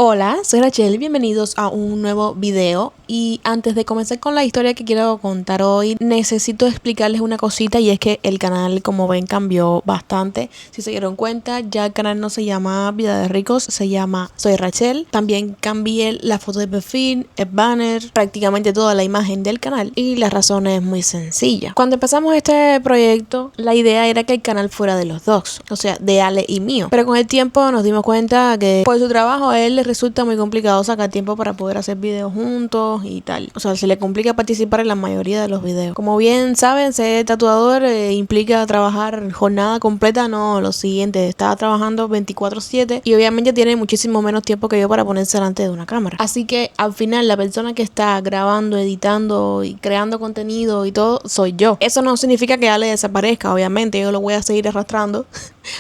Hola, soy Rachel, bienvenidos a un nuevo video. Y antes de comenzar con la historia que quiero contar hoy, necesito explicarles una cosita, y es que el canal, como ven, cambió bastante. Si se dieron cuenta, ya el canal no se llama Vida de Ricos, se llama Soy Rachel. También cambié la foto de perfil, el banner, prácticamente toda la imagen del canal, y la razón es muy sencilla. Cuando empezamos este proyecto, la idea era que el canal fuera de los dos, o sea, de Ale y mío. Pero con el tiempo nos dimos cuenta que por su trabajo a él le resulta muy complicado sacar tiempo para poder hacer videos juntos y tal. O sea, se le complica participar en la mayoría de los videos. Como bien saben, ser tatuador implica trabajar jornada completa, no lo siguiente. Está trabajando 24/7 y obviamente tiene muchísimo menos tiempo que yo para ponerse delante de una cámara. Así que al final la persona que está grabando, editando y creando contenido y todo soy yo. Eso no significa que Ale desaparezca, obviamente. Yo lo voy a seguir arrastrando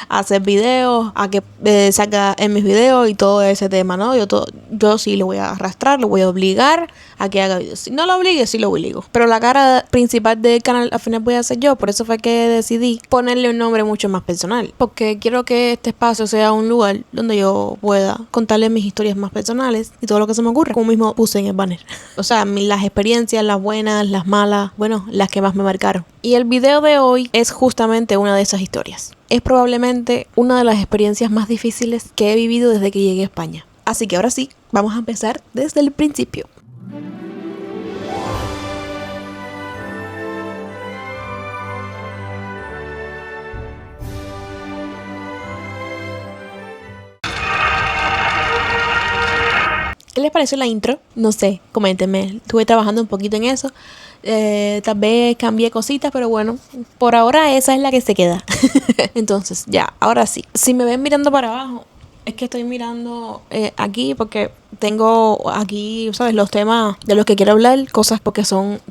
a hacer videos, a que salga en mis videos y todo ese tema, ¿no? Yo sí lo voy a arrastrar, lo voy a obligar a que haga videos. Si no lo obligue, sí lo obligo. Pero la cara principal del canal al final voy a ser yo. Por eso fue que decidí ponerle un nombre mucho más personal. Porque quiero que este espacio sea un lugar donde yo pueda contarle mis historias más personales y todo lo que se me ocurre. Como mismo puse en el banner. O sea, las experiencias, las buenas, las malas, bueno, las que más me marcaron. Y el video de hoy es justamente una de esas historias. Es probablemente una de las experiencias más difíciles que he vivido desde que llegué a España. Así que ahora sí, vamos a empezar desde el principio. ¿Qué les pareció la intro? No sé, coméntenme. Estuve trabajando un poquito en eso. Tal vez cambié cositas, pero bueno, por ahora esa es la que se queda. Entonces, ya, ahora sí. Si me ven mirando para abajo, es que estoy mirando aquí porque tengo aquí, ¿sabes? Los temas de los que quiero hablar, cosas porque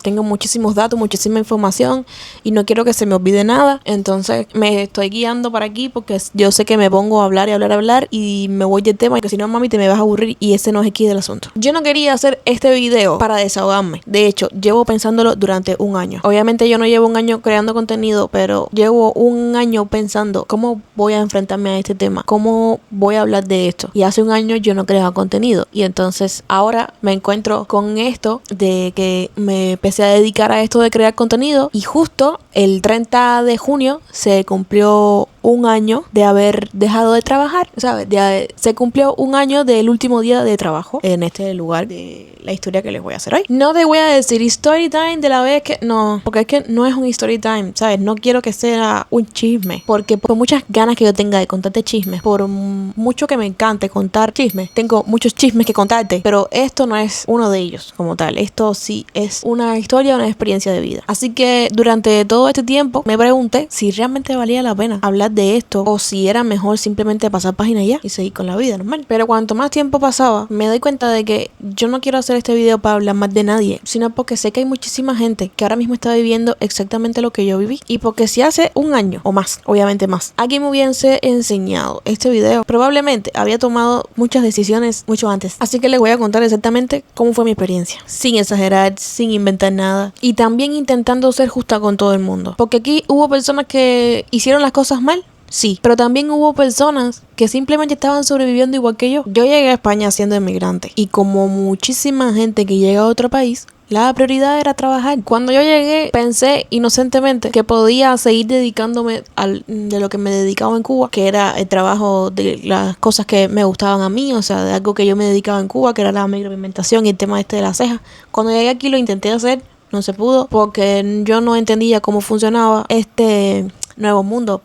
tengo muchísimos datos, muchísima información y no quiero que se me olvide nada. Entonces me estoy guiando para aquí porque yo sé que me pongo a hablar y hablar y me voy del tema, y que si no, mami, te me vas a aburrir, y ese no es aquí del asunto. Yo no quería hacer este video para desahogarme. De hecho, llevo pensándolo durante un año. Obviamente yo no llevo un año creando contenido, pero llevo un año pensando cómo voy a enfrentarme a este tema, cómo voy a hablar de esto. Y hace un año yo no creaba contenido. Y entonces ahora me encuentro con esto de que me empecé a dedicar a esto de crear contenido, y justo el 30 de junio se cumplió un año de haber dejado de trabajar, ¿sabes? Se cumplió un año del último día de trabajo en este lugar de la historia que les voy a hacer hoy. No te voy a decir story time de la vez que... No, porque es que no es un story time, ¿sabes? No quiero que sea un chisme, porque por muchas ganas que yo tenga de contarte chismes, por mucho que me encante contar chismes, tengo muchos chismes que contarte, pero esto no es uno de ellos como tal. Esto sí es una historia, una experiencia de vida. Así que durante todo este tiempo me pregunté si realmente valía la pena hablar de esto, o si era mejor simplemente pasar página ya y seguir con la vida normal. Pero cuanto más tiempo pasaba, me doy cuenta de que yo no quiero hacer este video para hablar más de nadie, sino porque sé que hay muchísima gente que ahora mismo está viviendo exactamente lo que yo viví, y porque si hace un año o más, obviamente más, alguien me hubiese enseñado este video, probablemente había tomado muchas decisiones mucho antes. Así que les voy a contar exactamente cómo fue mi experiencia, sin exagerar, sin inventar nada, y también intentando ser justa con todo el mundo, porque aquí hubo personas que hicieron las cosas mal. Sí, pero también hubo personas que simplemente estaban sobreviviendo igual que yo. Yo llegué a España siendo inmigrante, y como muchísima gente que llega a otro país, la prioridad era trabajar. Cuando yo llegué, pensé inocentemente que podía seguir dedicándome de lo que me dedicaba en Cuba, que era el trabajo de las cosas que me gustaban a mí, o sea, de algo que yo me dedicaba en Cuba, que era la micropigmentación y el tema de las cejas. Cuando llegué aquí lo intenté hacer, no se pudo, porque yo no entendía cómo funcionaba este nuevo mundo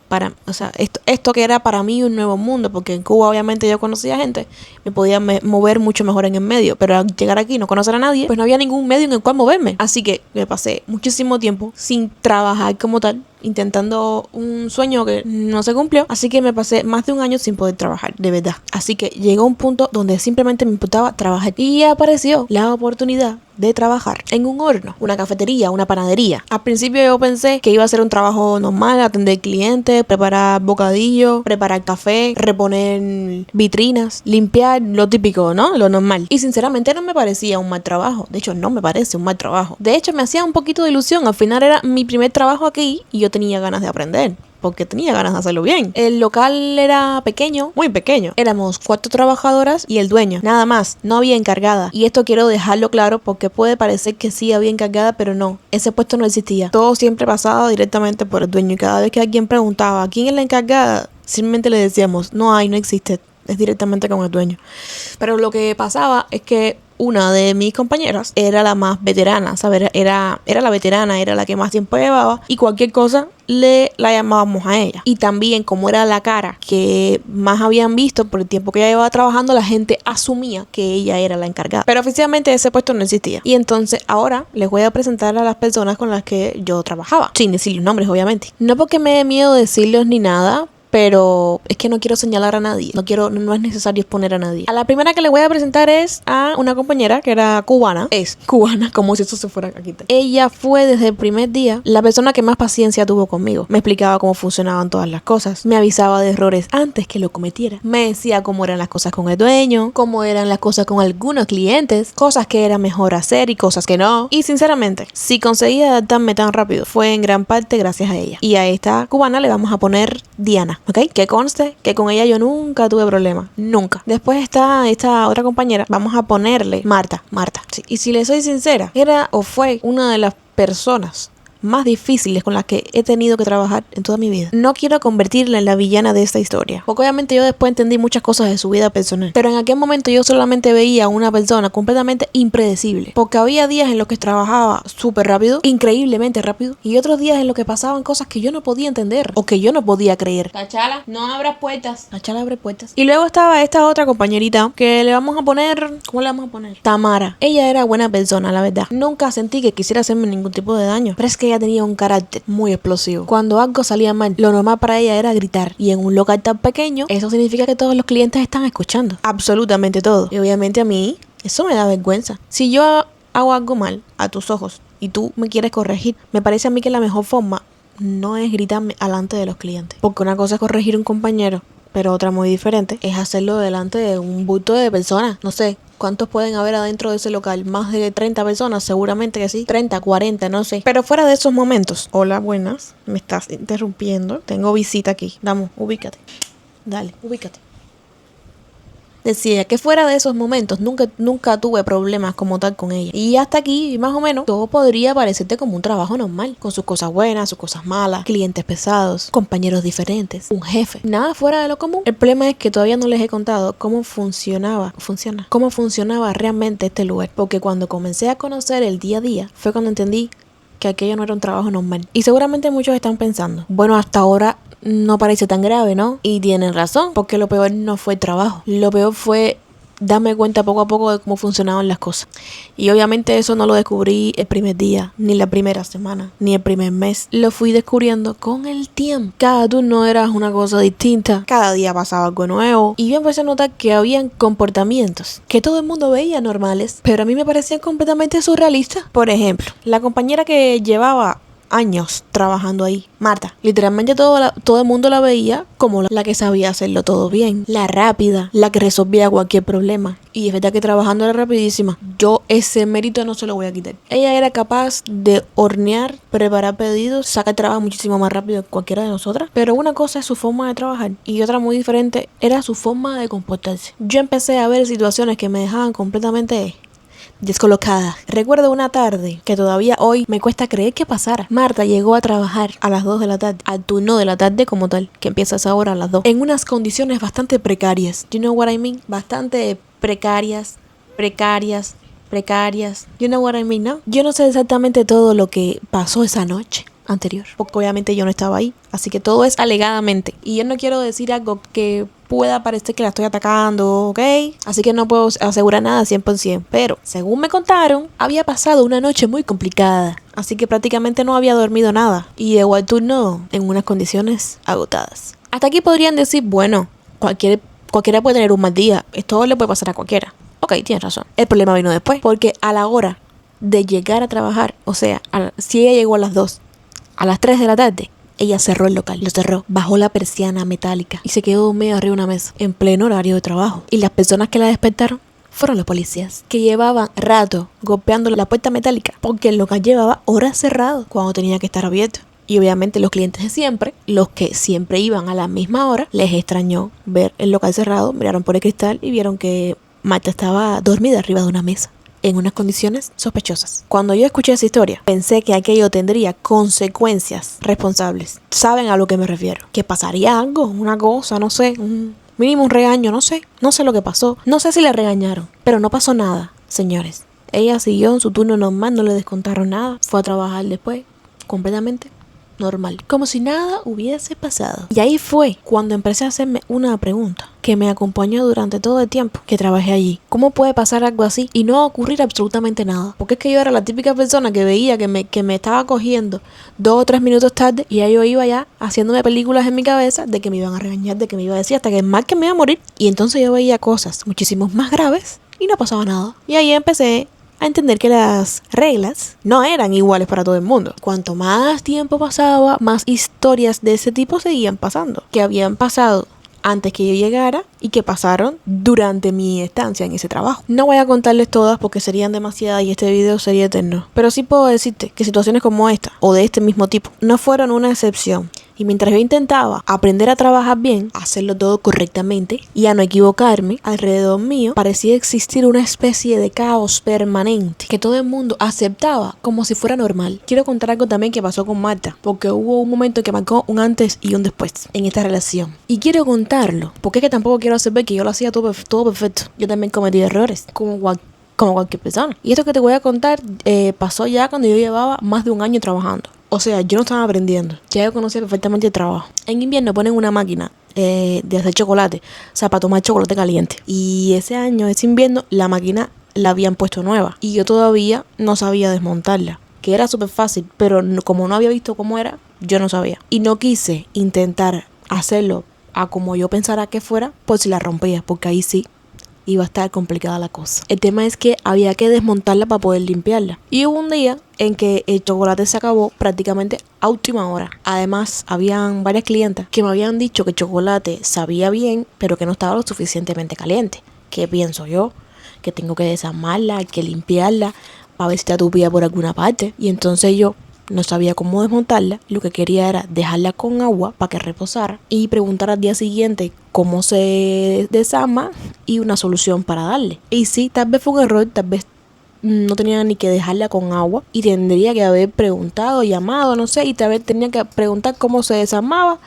o sea, esto que era para mí un nuevo mundo, porque en Cuba obviamente yo conocía gente, me podía mover mucho mejor en el medio, pero al llegar aquí y no conocer a nadie, pues no había ningún medio en el cual moverme. Así que me pasé muchísimo tiempo sin trabajar como tal, intentando un sueño que no se cumplió. Así que me pasé más de un año sin poder trabajar, de verdad. Así que llegó un punto donde simplemente me importaba trabajar, y apareció la oportunidad de trabajar en un horno, una cafetería, una panadería. Al principio yo pensé que iba a ser un trabajo normal, atender clientes, preparar bocadillos, preparar café, reponer vitrinas, limpiar, lo típico, ¿no? Lo normal. Y sinceramente no me parecía un mal trabajo. De hecho, no me parece un mal trabajo. De hecho, me hacía un poquito de ilusión. Al final era mi primer trabajo aquí y yo tenía ganas de aprender. porque tenía ganas de hacerlo bien. El local era pequeño, muy pequeño. Éramos 4 trabajadoras y el dueño, nada más. No había encargada. Y esto quiero dejarlo claro porque puede parecer que sí había encargada, pero no. Ese puesto no existía. Todo siempre pasaba directamente por el dueño y cada vez que alguien preguntaba ¿quién es la encargada? Simplemente le decíamos no existe. Es directamente con el dueño. Pero lo que pasaba es que una de mis compañeras era la más veterana, ¿sabes? Era la veterana, era la que más tiempo llevaba y cualquier cosa la llamábamos a ella. Y también como era la cara que más habían visto por el tiempo que ella llevaba trabajando, la gente asumía que ella era la encargada. Pero oficialmente ese puesto no existía. Y entonces ahora les voy a presentar a las personas con las que yo trabajaba, sin decir los nombres obviamente. No porque me dé miedo decirlos ni nada, pero es que no quiero señalar a nadie. No es necesario exponer a nadie. A la primera que le voy a presentar es a una compañera que era cubana. Es cubana, como si eso se fuera a quitar. Ella fue desde el primer día la persona que más paciencia tuvo conmigo. Me explicaba cómo funcionaban todas las cosas. Me avisaba de errores antes que lo cometiera. Me decía cómo eran las cosas con el dueño, cómo eran las cosas con algunos clientes, cosas que era mejor hacer y cosas que no. Y sinceramente, si conseguí adaptarme tan rápido, fue en gran parte gracias a ella. Y a esta cubana le vamos a poner Diana. ¿Ok? Que conste que con ella yo nunca tuve problema. Nunca. Después está esta otra compañera. Vamos a ponerle Marta. Sí. Y si le soy sincera, era o fue una de las personas más difíciles con las que he tenido que trabajar en toda mi vida. No quiero convertirla en la villana de esta historia, porque obviamente yo después entendí muchas cosas de su vida personal, pero en aquel momento yo solamente veía a una persona completamente impredecible, porque había días en los que trabajaba súper rápido, increíblemente rápido, y otros días en los que pasaban cosas que yo no podía entender o que yo no podía creer. Tachala, no abras puertas. Tachala abre puertas. Y luego estaba esta otra compañerita que le vamos a poner, ¿cómo le vamos a poner? Tamara. Ella era buena persona, la verdad. Nunca sentí que quisiera hacerme ningún tipo de daño, pero es que ella tenía un carácter muy explosivo. Cuando algo salía mal, lo normal para ella era gritar. Y en un local tan pequeño, eso significa que todos los clientes están escuchando. Absolutamente todo. Y obviamente a mí, eso me da vergüenza. Si yo hago algo mal a tus ojos y tú me quieres corregir, me parece a mí que la mejor forma no es gritarme delante de los clientes. Porque una cosa es corregir a un compañero, pero otra muy diferente es hacerlo delante de un bulto de personas. No sé, ¿cuántos pueden haber adentro de ese local? Más de 30 personas, seguramente que sí. 30, 40, no sé. Pero fuera de esos momentos. Hola, buenas. Me estás interrumpiendo. Tengo visita aquí. Vamos, ubícate. Dale, ubícate. Decía que fuera de esos momentos nunca tuve problemas como tal con ella. Y hasta aquí, más o menos, todo podría parecerte como un trabajo normal, con sus cosas buenas, sus cosas malas, clientes pesados, compañeros diferentes, un jefe. Nada fuera de lo común. El problema es que todavía no les he contado cómo funcionaba realmente este lugar. Porque cuando comencé a conocer el día a día, fue cuando entendí que aquello no era un trabajo normal. Y seguramente muchos están pensando, bueno, hasta ahora no parece tan grave, ¿no? Y tienen razón, porque lo peor no fue el trabajo. Lo peor fue darme cuenta poco a poco de cómo funcionaban las cosas. Y obviamente eso no lo descubrí el primer día, ni la primera semana, ni el primer mes. Lo fui descubriendo con el tiempo. Cada turno era una cosa distinta. Cada día pasaba algo nuevo. Y yo empecé a notar que habían comportamientos que todo el mundo veía normales, pero a mí me parecían completamente surrealistas. Por ejemplo, la compañera que llevaba años trabajando ahí, Marta. Literalmente todo el mundo la veía como la que sabía hacerlo todo bien, la rápida, la que resolvía cualquier problema. Y es verdad que trabajando era rapidísima. Yo ese mérito no se lo voy a quitar. Ella era capaz de hornear, preparar pedidos, sacar trabajo muchísimo más rápido que cualquiera de nosotras. Pero una cosa es su forma de trabajar y otra muy diferente era su forma de comportarse. Yo empecé a ver situaciones que me dejaban completamente descolocada. Recuerdo una tarde que todavía hoy me cuesta creer que pasara. Marta llegó a trabajar a las 2 de la tarde, al turno de la tarde como tal, que empieza esa hora a las 2, en unas condiciones bastante precarias. You know what I mean? Bastante precarias. You know what I mean, ¿no? Yo no sé exactamente todo lo que pasó esa noche anterior, porque obviamente yo no estaba ahí, así que todo es alegadamente. Y yo no quiero decir algo que pueda parecer que la estoy atacando, ¿ok? Así que no puedo asegurar nada 100%, pero según me contaron, había pasado una noche muy complicada, así que prácticamente no había dormido nada y llegó al turno en unas condiciones agotadas. Hasta aquí podrían decir, bueno, cualquiera puede tener un mal día, esto le puede pasar a cualquiera. Ok, tienes razón. El problema vino después, porque a la hora de llegar a trabajar, o sea, si ella llegó a las 2, a las 3 de la tarde, ella cerró el local, lo cerró, bajó la persiana metálica y se quedó medio arriba de una mesa, en pleno horario de trabajo. Y las personas que la despertaron fueron los policías, que llevaban rato golpeando la puerta metálica, porque el local llevaba horas cerrado cuando tenía que estar abierto. Y obviamente los clientes de siempre, los que siempre iban a la misma hora, les extrañó ver el local cerrado, miraron por el cristal y vieron que Marta estaba dormida arriba de una mesa, en unas condiciones sospechosas. Cuando yo escuché esa historia, pensé que aquello tendría consecuencias responsables. ¿Saben a lo que me refiero? Que pasaría algo, una cosa, no sé, mínimo un regaño, no sé lo que pasó. No sé si le regañaron, pero no pasó nada, señores. Ella siguió en su turno normal, no le descontaron nada, fue a trabajar después, completamente normal, como si nada hubiese pasado. Y ahí fue cuando empecé a hacerme una pregunta que me acompañó durante todo el tiempo que trabajé allí. ¿Cómo puede pasar algo así y no ocurrir absolutamente nada? Porque es que yo era la típica persona que veía que me estaba cogiendo 2 o 3 minutos tarde y ya yo iba ya haciéndome películas en mi cabeza de que me iban a regañar, de que me iba a decir hasta que mal que me iba a morir. Y entonces yo veía cosas muchísimo más graves y no pasaba nada. Y ahí empecé a entender que las reglas no eran iguales para todo el mundo. Cuanto más tiempo pasaba, más historias de ese tipo seguían pasando, que habían pasado antes que yo llegara y que pasaron durante mi estancia en ese trabajo. No voy a contarles todas porque serían demasiadas y este video sería eterno, pero sí puedo decirte que situaciones como esta o de este mismo tipo no fueron una excepción. Y mientras yo intentaba aprender a trabajar bien, a hacerlo todo correctamente y a no equivocarme, alrededor mío parecía existir una especie de caos permanente que todo el mundo aceptaba como si fuera normal. Quiero contar algo también que pasó con Marta, porque hubo un momento que marcó un antes y un después en esta relación. Y quiero contarlo, porque es que tampoco quiero hacer ver que yo lo hacía todo perfecto. Yo también cometí errores, como cualquier persona. Y esto que te voy a contar pasó ya cuando yo llevaba más de un año trabajando. O sea, yo no estaba aprendiendo. Ya yo conocía perfectamente el trabajo. En invierno ponen una máquina de hacer chocolate, o sea, para tomar chocolate caliente. Y ese año, ese invierno, la máquina la habían puesto nueva. Y yo todavía no sabía desmontarla. Que era súper fácil, pero como no había visto cómo era, yo no sabía. Y no quise intentar hacerlo a como yo pensara que fuera, por si la rompía, porque ahí sí iba a estar complicada la cosa. El tema es que había que desmontarla para poder limpiarla. Y hubo un día en que el chocolate se acabó prácticamente a última hora. Además, habían varias clientas que me habían dicho que el chocolate sabía bien, pero que no estaba lo suficientemente caliente. ¿Qué pienso yo? Que tengo que desarmarla, hay que limpiarla para ver si está tupida por alguna parte. Y entonces yo no sabía cómo desmontarla. Lo que quería era dejarla con agua para que reposara y preguntar al día siguiente cómo se desarma y una solución para darle. Y sí, tal vez fue un error, tal vez no tenía ni que dejarla con agua y tendría que haber preguntado, llamado, no sé, y tal vez tenía que preguntar cómo se desarmaba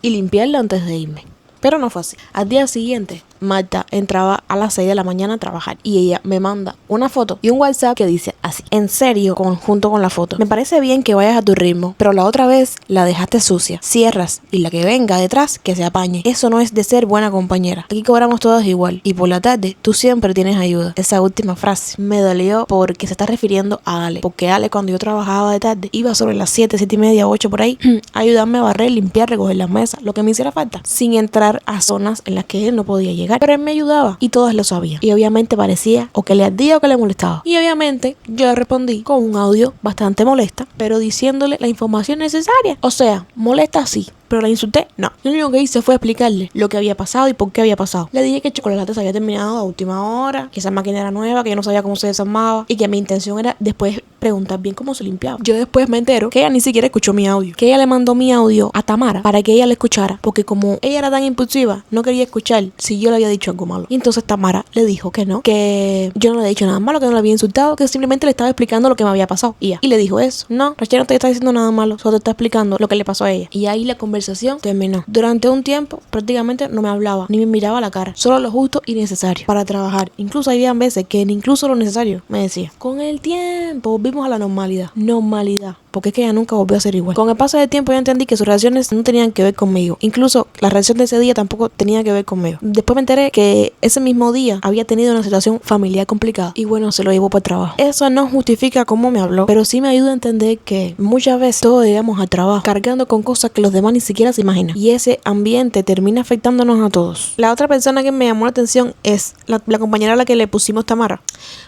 y limpiarla antes de irme. Pero no fue así. Al día siguiente, Marta entraba a las 6 de la mañana a trabajar y ella me manda una foto y un WhatsApp que dice así: en serio, junto con la foto, me parece bien que vayas a tu ritmo, pero la otra vez la dejaste sucia, cierras y la que venga detrás que se apañe. Eso no es de ser buena compañera. Aquí cobramos todas igual y por la tarde tú siempre tienes ayuda. Esa última frase me dolió porque se está refiriendo a Ale, porque Ale, cuando yo trabajaba de tarde, iba sobre las 7, 7 y media, 8 por ahí a ayudarme a barrer, limpiar, recoger las mesas, lo que me hiciera falta, sin entrar a zonas en las que él no podía llegar. Pero él me ayudaba y todas lo sabían. Y obviamente parecía o que le ardía o que le molestaba. Y obviamente yo le respondí con un audio bastante molesta, pero diciéndole la información necesaria. O sea, molesta sí, pero la insulté, no. Lo único que hice fue explicarle lo que había pasado y por qué había pasado. Le dije que el chocolate se había terminado a última hora, que esa máquina era nueva, que yo no sabía cómo se desarmaba y que mi intención era después preguntar bien cómo se limpiaba. Yo después me entero que ella ni siquiera escuchó mi audio, que ella le mandó mi audio a Tamara para que ella le escuchara, porque como ella era tan impulsiva, no quería escuchar si yo le había dicho algo malo. Y entonces Tamara le dijo que no, que yo no le había dicho nada malo, que no le había insultado, que simplemente le estaba explicando lo que me había pasado. Y ya. Y le dijo eso. No, Rachel no te está diciendo nada malo, solo te está explicando lo que le pasó a ella. Y ahí la conversación terminó. Durante un tiempo prácticamente no me hablaba, ni me miraba a la cara, solo lo justo y necesario para trabajar. Incluso había veces que ni incluso lo necesario me decía. Con el tiempo volvimos a la normalidad, porque es que ella nunca volvió a ser igual. Con el paso del tiempo yo entendí que sus reacciones no tenían que ver conmigo, incluso la reacción de ese día tampoco tenía que ver conmigo. Después me enteré que ese mismo día había tenido una situación familiar complicada y bueno, se lo llevó por trabajo. Eso no justifica cómo me habló, pero sí me ayuda a entender que muchas veces todos llegamos al trabajo cargando con cosas que los demás ni siquiera se imaginan y ese ambiente termina afectándonos a todos. La otra persona que me llamó la atención es la compañera a la que le pusimos Tamara,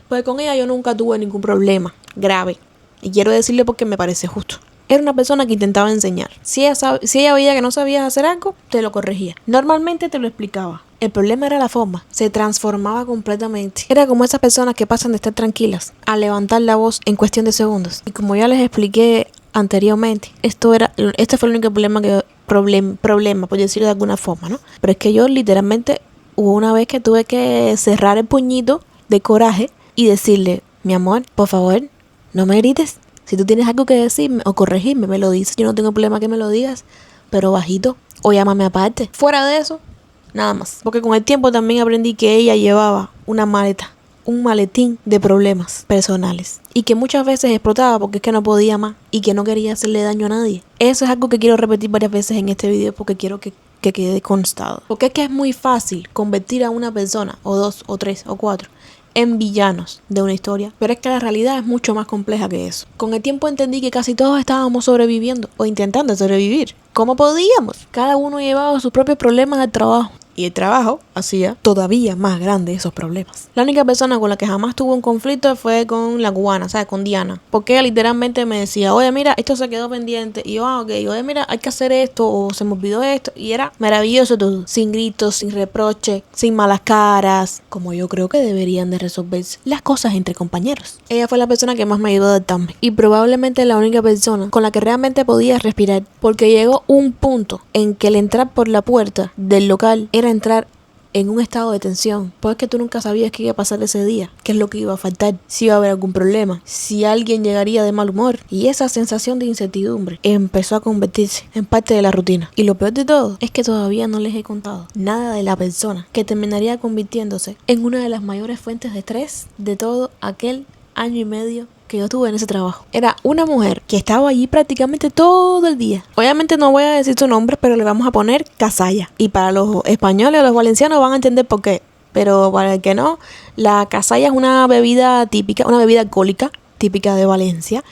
pues con ella yo nunca tuve ningún problema grave. Y quiero decirle porque me parece justo. Era una persona que intentaba enseñar. Si ella veía que no sabías hacer algo, te lo corregía. Normalmente te lo explicaba. El problema era la forma. Se transformaba completamente. Era como esas personas que pasan de estar tranquilas a levantar la voz en cuestión de segundos. Y como ya les expliqué anteriormente, este fue el único problema, por decirlo de alguna forma, ¿no? Pero es que yo literalmente hubo una vez que tuve que cerrar el puñito de coraje y decirle, mi amor, por favor, no me grites. Si tú tienes algo que decirme o corregirme, me lo dices. Yo no tengo problema que me lo digas, pero bajito o llámame aparte. Fuera de eso, nada más. Porque con el tiempo también aprendí que ella llevaba una maleta, un maletín de problemas personales y que muchas veces explotaba porque es que no podía más y que no quería hacerle daño a nadie. Eso es algo que quiero repetir varias veces en este video porque quiero que quede constado. Porque es que es muy fácil convertir a una persona, o dos, o tres, o cuatro, en villanos de una historia, pero es que la realidad es mucho más compleja que eso. Con el tiempo entendí que casi todos estábamos sobreviviendo o intentando sobrevivir. ¿Cómo podíamos? Cada uno llevaba sus propios problemas al trabajo. Y el trabajo hacía todavía más grande esos problemas. La única persona con la que jamás tuve un conflicto fue con la cubana, ¿sabes? Con Diana. Porque ella literalmente me decía, oye, mira, esto se quedó pendiente. Y yo, ok, oye, mira, hay que hacer esto o se me olvidó esto. Y era maravilloso todo. Sin gritos, sin reproche, sin malas caras. Como yo creo que deberían de resolverse las cosas entre compañeros. Ella fue la persona que más me ayudó a adaptarme. Y probablemente la única persona con la que realmente podía respirar. Porque llegó un punto en que el entrar por la puerta del local era entrar en un estado de tensión, pues es que tú nunca sabías qué iba a pasar ese día, qué es lo que iba a faltar, si iba a haber algún problema, si alguien llegaría de mal humor, y esa sensación de incertidumbre empezó a convertirse en parte de la rutina. Y lo peor de todo es que todavía no les he contado nada de la persona que terminaría convirtiéndose en una de las mayores fuentes de estrés de todo aquel año y medio que yo tuve en ese trabajo. Era una mujer que estaba allí prácticamente todo el día. Obviamente no voy a decir su nombre, pero le vamos a poner Casalla. Y para los españoles o los valencianos van a entender por qué. Pero para el que no, la Casalla es una bebida típica, una bebida alcohólica típica de Valencia,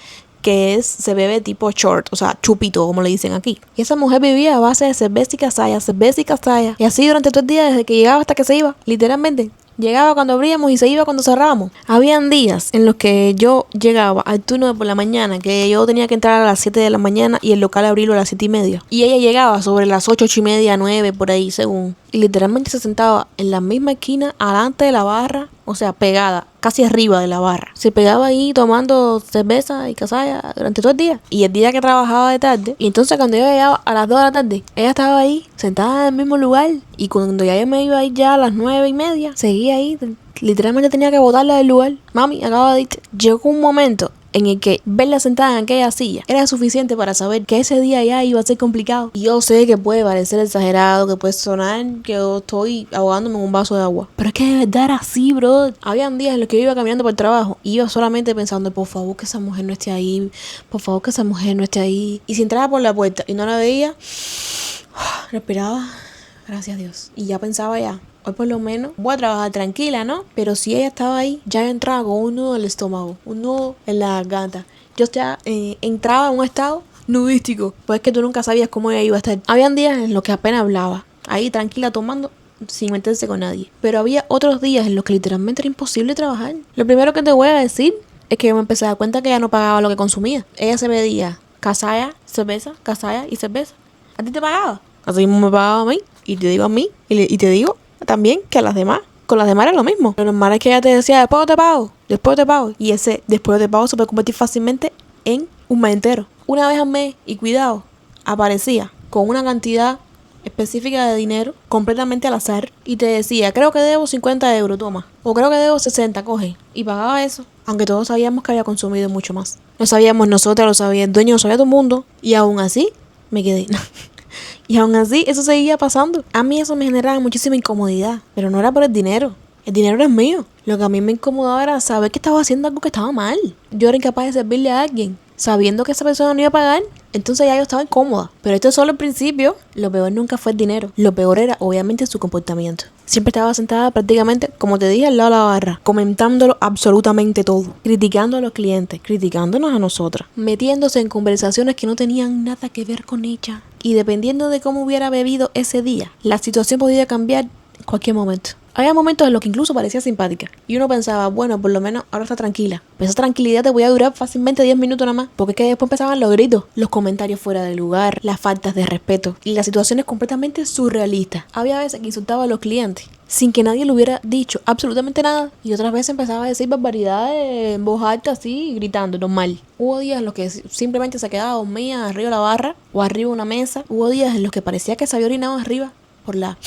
que se bebe tipo short, o sea, chupito, como le dicen aquí. Y esa mujer vivía a base de cerveza y casalla, cerveza y casalla. Y así durante todo el día, desde que llegaba hasta que se iba, literalmente. Llegaba cuando abríamos y se iba cuando cerrábamos. Habían días en los que yo llegaba al turno de por la mañana, que yo tenía que entrar a las 7 de la mañana y el local abrirlo a las 7:30. Y ella llegaba sobre las 8, 8:30, 9, por ahí, según. Y literalmente se sentaba en la misma esquina, alante de la barra, o sea, pegada, casi arriba de la barra. Se pegaba ahí tomando cerveza y casalla durante todo el día. Y el día que trabajaba de tarde, y entonces cuando yo llegaba a las 2 de la tarde, ella estaba ahí, sentada en el mismo lugar. Y cuando ya yo me iba a ir ya a las 9:30, seguía ahí. Literalmente tenía que botarla del lugar. Mami, acaba de irte. Llegó un momento en el que verla sentada en aquella silla era suficiente para saber que ese día ya iba a ser complicado. Y yo sé que puede parecer exagerado, que puede sonar que yo estoy ahogándome en un vaso de agua, pero es que de verdad era así, bro. Habían días en los que yo iba caminando por el trabajo y iba solamente pensando, por favor que esa mujer no esté ahí, por favor que esa mujer no esté ahí. Y si entraba por la puerta y no la veía, respiraba, gracias a Dios. Y ya pensaba ya, hoy por lo menos voy a trabajar tranquila, ¿no? Pero si ella estaba ahí, ya entraba con un nudo en el estómago, un nudo en la garganta. Yo ya entraba en un estado nudístico, pues es que tú nunca sabías cómo ella iba a estar. Habían días en los que apenas hablaba, ahí tranquila tomando, sin meterse con nadie. Pero había otros días en los que literalmente era imposible trabajar. Lo primero que te voy a decir es que yo me empecé a dar cuenta que ella no pagaba lo que consumía. Ella se pedía casalla, cerveza, casalla y cerveza. ¿A ti te pagaba? Así mismo me pagaba a mí, y te digo a mí, y te digo también que a las demás. Con las demás era lo mismo. Lo normal es que ella te decía, después te pago, después te pago. Y ese después te pago se puede convertir fácilmente en un mes entero. Una vez al mes, y cuidado, aparecía con una cantidad específica de dinero completamente al azar y te decía, creo que debo 50 euros, toma. O creo que debo 60, coge. Y pagaba eso. Aunque todos sabíamos que había consumido mucho más. Lo sabíamos nosotros, lo sabía el dueño, lo sabía todo el mundo. Y aún así, me quedé. Y aún así, eso seguía pasando. A mí eso me generaba muchísima incomodidad. Pero no era por el dinero. El dinero es mío. Lo que a mí me incomodaba era saber que estaba haciendo algo que estaba mal. Yo era incapaz de servirle a alguien, sabiendo que esa persona no iba a pagar. Entonces ya yo estaba incómoda. Pero esto es solo el principio. Lo peor nunca fue el dinero. Lo peor era, obviamente, su comportamiento. Siempre estaba sentada prácticamente, como te dije, al lado de la barra, comentándolo absolutamente todo, criticando a los clientes, criticándonos a nosotras, metiéndose en conversaciones que no tenían nada que ver con ella. Y dependiendo de cómo hubiera bebido ese día, la situación podía cambiar en cualquier momento. Había momentos en los que incluso parecía simpática. Y uno pensaba, bueno, por lo menos ahora está tranquila. Pero esa tranquilidad te voy a durar fácilmente 10 minutos nada más. Porque es que después empezaban los gritos, los comentarios fuera de lugar, las faltas de respeto y las situaciones completamente surrealistas. Había veces que insultaba a los clientes sin que nadie le hubiera dicho absolutamente nada. Y otras veces empezaba a decir barbaridades en voz alta, así, gritando, normal. Hubo días en los que simplemente se quedaba dormida arriba de la barra o arriba de una mesa. Hubo días en los que parecía que se había orinado arriba por la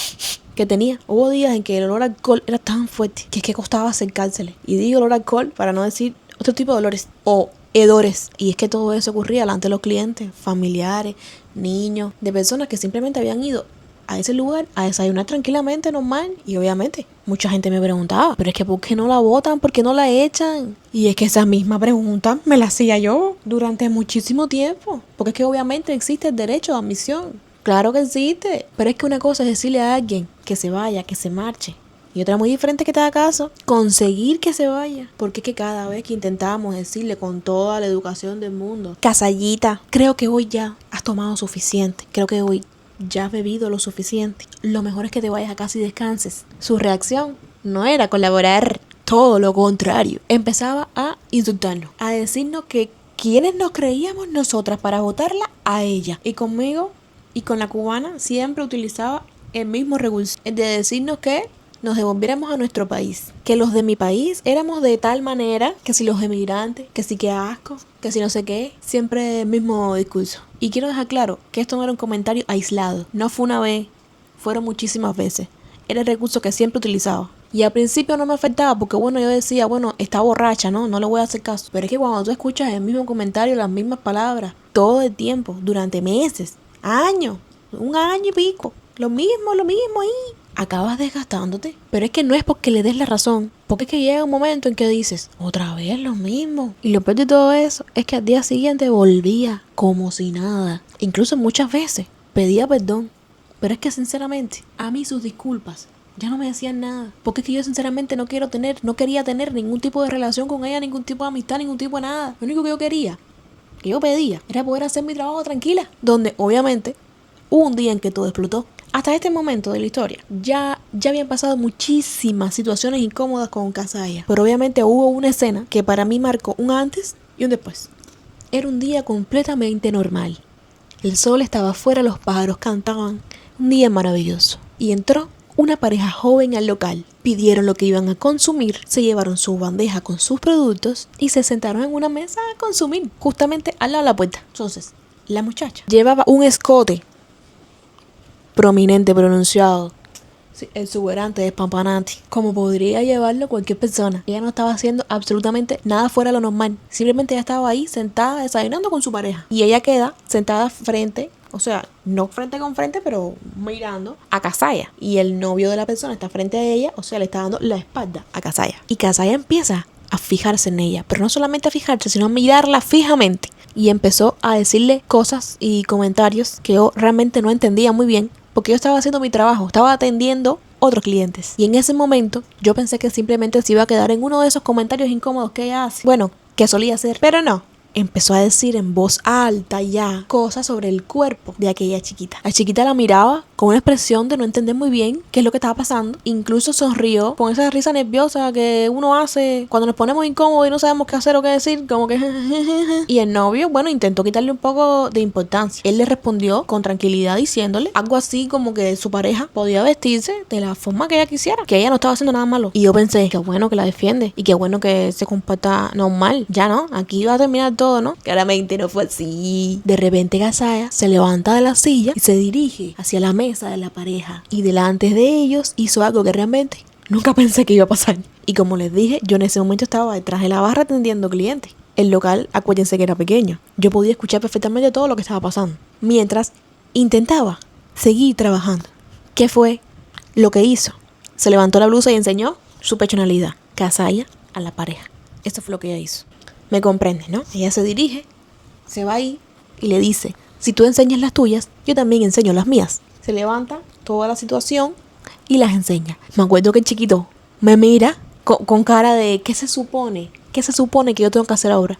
que tenía. Hubo días en que el olor a alcohol era tan fuerte que es que costaba acercársele. Y digo olor a alcohol para no decir otro tipo de olores o hedores. Y es que todo eso ocurría delante de los clientes, familiares, niños, de personas que simplemente habían ido a ese lugar a desayunar tranquilamente, normal. Y obviamente mucha gente me preguntaba, pero es que ¿por qué no la botan? ¿Por qué no la echan? Y es que esa misma pregunta me la hacía yo durante muchísimo tiempo, porque es que obviamente existe el derecho de admisión. Claro que existe, pero es que una cosa es decirle a alguien que se vaya, que se marche, y otra muy diferente que te haga caso, conseguir que se vaya. Porque es que cada vez que intentábamos decirle con toda la educación del mundo, Casallita, creo que hoy ya has tomado suficiente, creo que hoy ya has bebido lo suficiente, lo mejor es que te vayas a casa y descanses. Su reacción no era colaborar, todo lo contrario. Empezaba a insultarnos, a decirnos que quiénes nos creíamos nosotras para votarla a ella. Y conmigo y con la cubana siempre utilizaba el mismo recurso, el de decirnos que nos devolviéramos a nuestro país, que los de mi país éramos de tal manera, que si los emigrantes, que si qué asco, que si no sé qué, siempre el mismo discurso. Y quiero dejar claro que esto no era un comentario aislado, no fue una vez, fueron muchísimas veces, era el recurso que siempre utilizaba. Y al principio no me afectaba porque bueno, yo decía, bueno, está borracha, no le voy a hacer caso. Pero es que cuando tú escuchas el mismo comentario, las mismas palabras, todo el tiempo, durante meses, años, un año y pico, lo mismo y acabas desgastándote. Pero es que no es porque le des la razón, porque es que llega un momento en que dices, otra vez lo mismo. Y lo peor de todo eso es que al día siguiente volvía como si nada. Incluso muchas veces pedía perdón. Pero es que sinceramente, a mí sus disculpas ya no me decían nada. Porque es que yo sinceramente no quería tener ningún tipo de relación con ella, ningún tipo de amistad, ningún tipo de nada. Lo único que yo quería, que yo pedía, era poder hacer mi trabajo tranquila. Donde obviamente hubo un día en que todo explotó. Hasta este momento de la historia ya habían pasado muchísimas situaciones incómodas con Casaya. Pero obviamente hubo una escena que para mí marcó un antes y un después. Era un día completamente normal. El sol estaba afuera, los pájaros cantaban. Un día maravilloso. Y entró una pareja joven al local. Pidieron lo que iban a consumir, se llevaron su bandeja con sus productos y se sentaron en una mesa a consumir, justamente al lado de la puerta. Entonces, la muchacha llevaba un escote prominente, pronunciado, sí, exuberante, despampanante, como podría llevarlo cualquier persona. Ella no estaba haciendo absolutamente nada fuera de lo normal. Simplemente ella estaba ahí sentada desayunando con su pareja. Y ella queda sentada frente, o sea, no frente con frente, pero mirando a Casaya. Y el novio de la persona está frente a ella, o sea, le está dando la espalda a Casaya. Y Casaya empieza a fijarse en ella, pero no solamente a fijarse, sino a mirarla fijamente. Y empezó a decirle cosas y comentarios que yo realmente no entendía muy bien, porque yo estaba haciendo mi trabajo, estaba atendiendo otros clientes. Y en ese momento yo pensé que simplemente se iba a quedar en uno de esos comentarios incómodos que ella hace. Bueno, que solía hacer, pero no. Empezó a decir en voz alta ya cosas sobre el cuerpo de aquella chiquita. La chiquita la miraba con una expresión de no entender muy bien qué es lo que estaba pasando. Incluso sonrió con esa risa nerviosa que uno hace cuando nos ponemos incómodos y no sabemos qué hacer o qué decir, como que y el novio, bueno, intentó quitarle un poco de importancia. Él le respondió con tranquilidad diciéndole algo así como que su pareja podía vestirse de la forma que ella quisiera, que ella no estaba haciendo nada malo. Y yo pensé, qué bueno que la defiende y qué bueno que se comporta normal. Ya no, aquí va a terminar todo, ¿no? Claramente no fue así. De repente Casaya se levanta de la silla y se dirige hacia la mesa de la pareja. Y delante de ellos hizo algo que realmente nunca pensé que iba a pasar. Y como les dije, yo en ese momento estaba detrás de la barra atendiendo clientes. El local, acuérdense que era pequeño. Yo podía escuchar perfectamente todo lo que estaba pasando. Mientras intentaba seguir trabajando. ¿Qué fue lo que hizo? Se levantó la blusa y enseñó su personalidad. Casaya a la pareja. Eso fue lo que ella hizo. Me comprende, ¿no? Ella se dirige, se va ahí y le dice, si tú enseñas las tuyas, yo también enseño las mías. Se levanta toda la situación y las enseña. Me acuerdo que el chiquito me mira con cara de, ¿qué se supone? ¿Qué se supone que yo tengo que hacer ahora?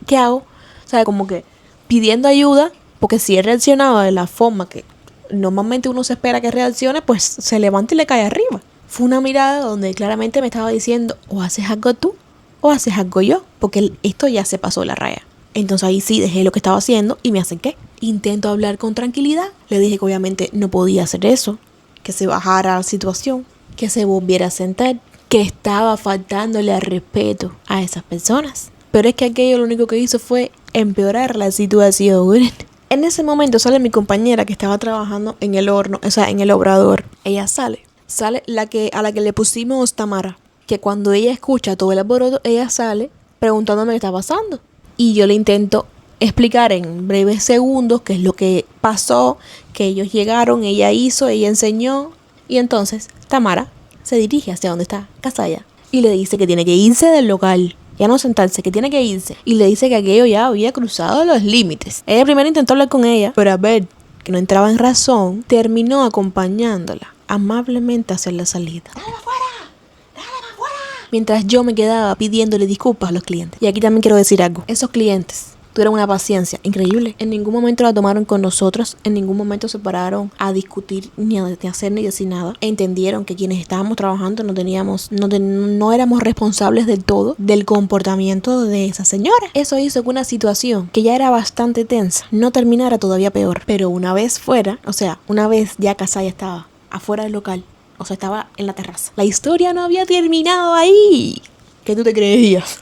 ¿Qué hago? O sea, como que pidiendo ayuda, porque si él reaccionaba de la forma que normalmente uno se espera que reaccione, pues se levanta y le cae arriba. Fue una mirada donde claramente me estaba diciendo, o haces algo tú, o haces algo yo, porque esto ya se pasó la raya. Entonces ahí sí dejé lo que estaba haciendo y me acerqué. Intento hablar con tranquilidad. Le dije que obviamente no podía hacer eso, que se bajara la situación. que se volviera a sentar, que estaba faltándole al respeto a esas personas. Pero es que aquello lo único que hizo fue empeorar la situación. En ese momento sale mi compañera que estaba trabajando en el horno, o sea, en el obrador. Ella sale a la que le pusimos Tamara, que cuando ella escucha todo el alboroto, ella sale preguntándome qué está pasando. Y yo le intento explicar en breves segundos qué es lo que pasó, que ellos llegaron, ella hizo, ella enseñó. Y entonces Tamara se dirige hacia donde está Casaya y le dice que tiene que irse del local. Ya no sentarse, que tiene que irse. Y le dice que aquello ya había cruzado los límites. Ella primero intentó hablar con ella, pero al ver que no entraba en razón, terminó acompañándola amablemente hacia la salida. ¡Dale afuera! ¡Dale afuera! Mientras yo me quedaba pidiéndole disculpas a los clientes. Y aquí también quiero decir algo. Esos clientes tuvieron una paciencia increíble. En ningún momento la tomaron con nosotros. En ningún momento se pararon a discutir ni a hacer ni decir nada. Entendieron que quienes estábamos trabajando no éramos responsables del todo del comportamiento de esa señora. Eso hizo que una situación que ya era bastante tensa no terminara todavía peor. Pero una vez fuera, o sea, una vez ya Casaya estaba afuera del local, o sea, estaba en la terraza, la historia no había terminado ahí. ¿Qué tú te creías?